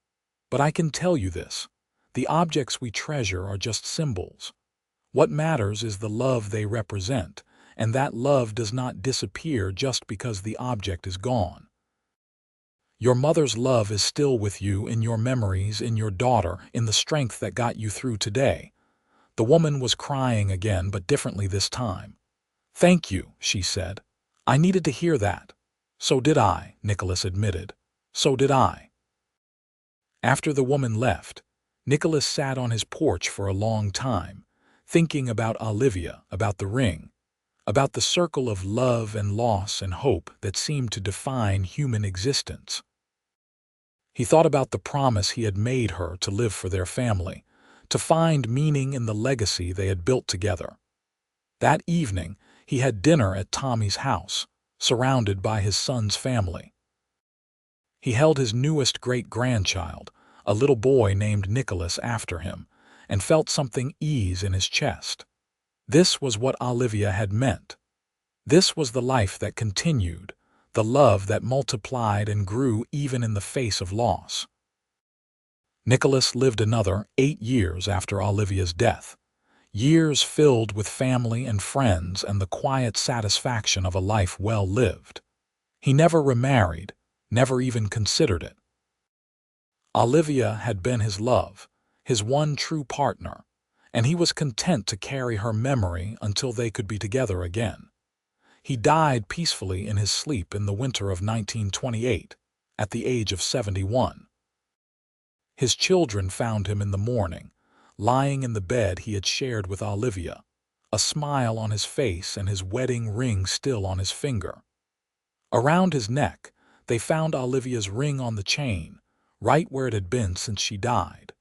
"But I can tell you this. The objects we treasure are just symbols. What matters is the love they represent, and that love does not disappear just because the object is gone. Your mother's love is still with you, in your memories, in your daughter, in the strength that got you through today." The woman was crying again, but differently this time. "Thank you," she said. "I needed to hear that." "So did I," Nicholas admitted. "So did I." After the woman left, Nicholas sat on his porch for a long time, thinking about Olivia, about the ring, about the circle of love and loss and hope that seemed to define human existence. He thought about the promise he had made her to live for their family, to find meaning in the legacy they had built together. That evening, he had dinner at Tommy's house, surrounded by his son's family. He held his newest great-grandchild, a little boy named Nicholas, after him, and felt something ease in his chest. This was what Olivia had meant. This was the life that continued, the love that multiplied and grew even in the face of loss. Nicholas lived another 8 years after Olivia's death, years filled with family and friends and the quiet satisfaction of a life well lived. He never remarried, never even considered it. Olivia had been his love, his one true partner, and he was content to carry her memory until they could be together again. He died peacefully in his sleep in the winter of 1928, at the age of 71. His children found him in the morning, lying in the bed he had shared with Olivia, a smile on his face and his wedding ring still on his finger. Around his neck, they found Olivia's ring on the chain, right where it had been since she died.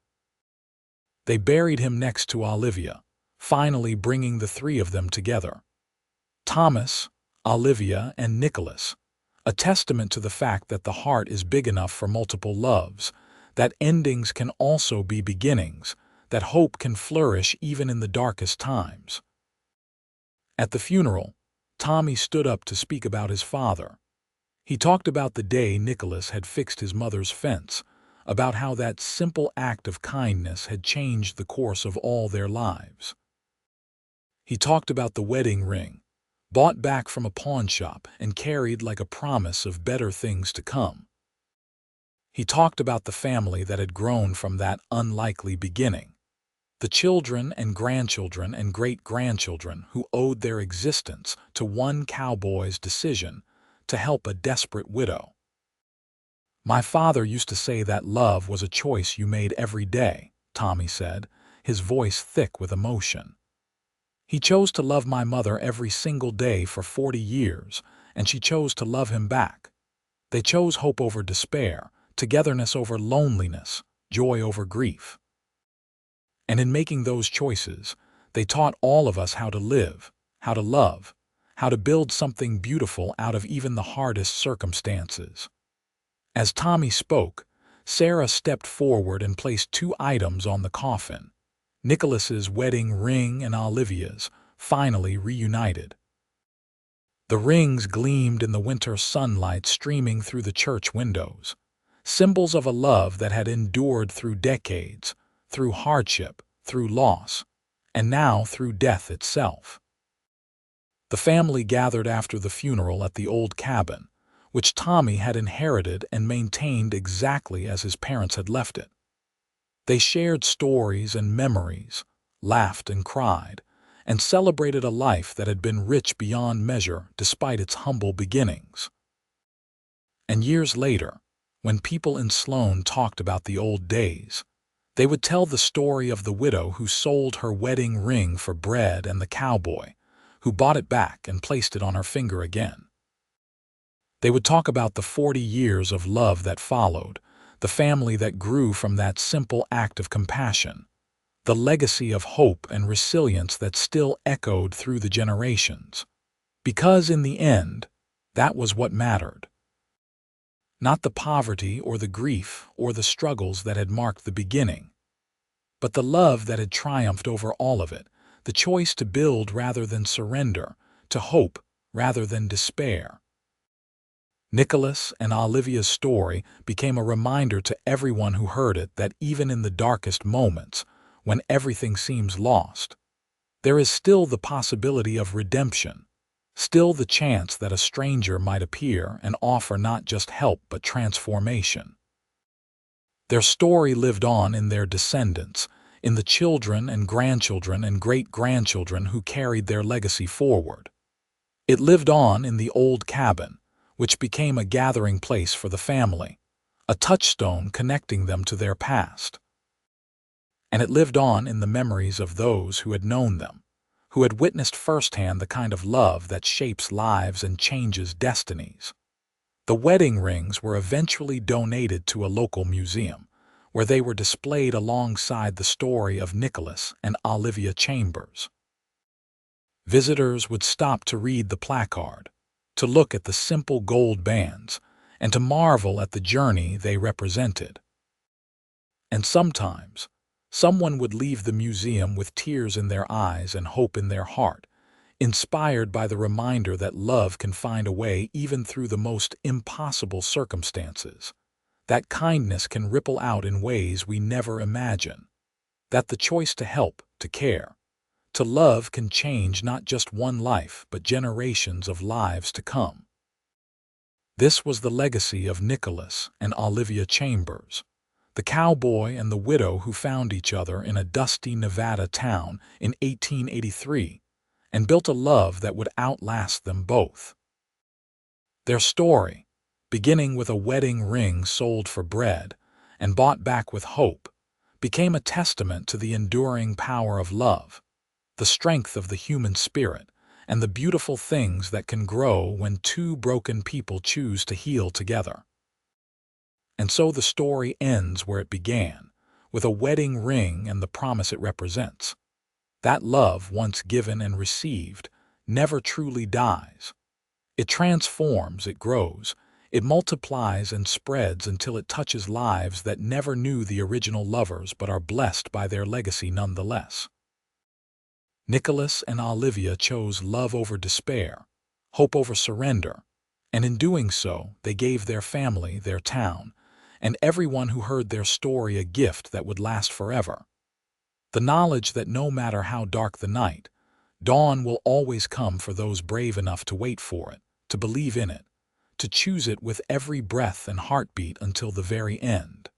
They buried him next to Olivia, finally bringing the three of them together. Thomas, Olivia, and Nicholas, a testament to the fact that the heart is big enough for multiple loves, that endings can also be beginnings, that hope can flourish even in the darkest times. At the funeral, Tommy stood up to speak about his father. He talked about the day Nicholas had fixed his mother's fence, about how that simple act of kindness had changed the course of all their lives. He talked about the wedding ring, bought back from a pawn shop and carried like a promise of better things to come. He talked about the family that had grown from that unlikely beginning, the children and grandchildren and great-grandchildren who owed their existence to one cowboy's decision to help a desperate widow. "My father used to say that love was a choice you made every day," Tommy said, his voice thick with emotion. "He chose to love my mother every single day for 40 years, and she chose to love him back. They chose hope over despair, togetherness over loneliness, joy over grief. And in making those choices, they taught all of us how to live, how to love, how to build something beautiful out of even the hardest circumstances." As Tommy spoke, Sarah stepped forward and placed 2 items on the coffin, Nicholas's wedding ring and Olivia's, finally reunited. The rings gleamed in the winter sunlight streaming through the church windows, symbols of a love that had endured through decades, through hardship, through loss, and now through death itself. The family gathered after the funeral at the old cabin, which Tommy had inherited and maintained exactly as his parents had left it. They shared stories and memories, laughed and cried, and celebrated a life that had been rich beyond measure despite its humble beginnings. And years later, when people in Sloan talked about the old days, they would tell the story of the widow who sold her wedding ring for bread and the cowboy, who bought it back and placed it on her finger again. They would talk about the 40 years of love that followed, the family that grew from that simple act of compassion, the legacy of hope and resilience that still echoed through the generations. Because in the end, that was what mattered. Not the poverty or the grief or the struggles that had marked the beginning, but the love that had triumphed over all of it, the choice to build rather than surrender, to hope rather than despair. Nicholas and Olivia's story became a reminder to everyone who heard it that even in the darkest moments, when everything seems lost, there is still the possibility of redemption, still the chance that a stranger might appear and offer not just help but transformation. Their story lived on in their descendants, in the children and grandchildren and great-grandchildren who carried their legacy forward. It lived on in the old cabin, which became a gathering place for the family, a touchstone connecting them to their past. And it lived on in the memories of those who had known them, who had witnessed firsthand the kind of love that shapes lives and changes destinies. The wedding rings were eventually donated to a local museum, where they were displayed alongside the story of Nicholas and Olivia Chambers. Visitors would stop to read the placard, to look at the simple gold bands, and to marvel at the journey they represented. And sometimes, someone would leave the museum with tears in their eyes and hope in their heart, inspired by the reminder that love can find a way even through the most impossible circumstances, that kindness can ripple out in ways we never imagine, that the choice to help, to care, to love can change not just one life but generations of lives to come. This was the legacy of Nicholas and Olivia Chambers, the cowboy and the widow who found each other in a dusty Nevada town in 1883 and built a love that would outlast them both. Their story, beginning with a wedding ring sold for bread and bought back with hope, became a testament to the enduring power of love, the strength of the human spirit, and the beautiful things that can grow when two broken people choose to heal together. And so the story ends where it began, with a wedding ring and the promise it represents. That love, once given and received, never truly dies. It transforms, it grows, it multiplies and spreads until it touches lives that never knew the original lovers but are blessed by their legacy nonetheless. Nicholas and Olivia chose love over despair, hope over surrender, and in doing so, they gave their family, their town, and everyone who heard their story a gift that would last forever. The knowledge that no matter how dark the night, dawn will always come for those brave enough to wait for it, to believe in it, to choose it with every breath and heartbeat until the very end.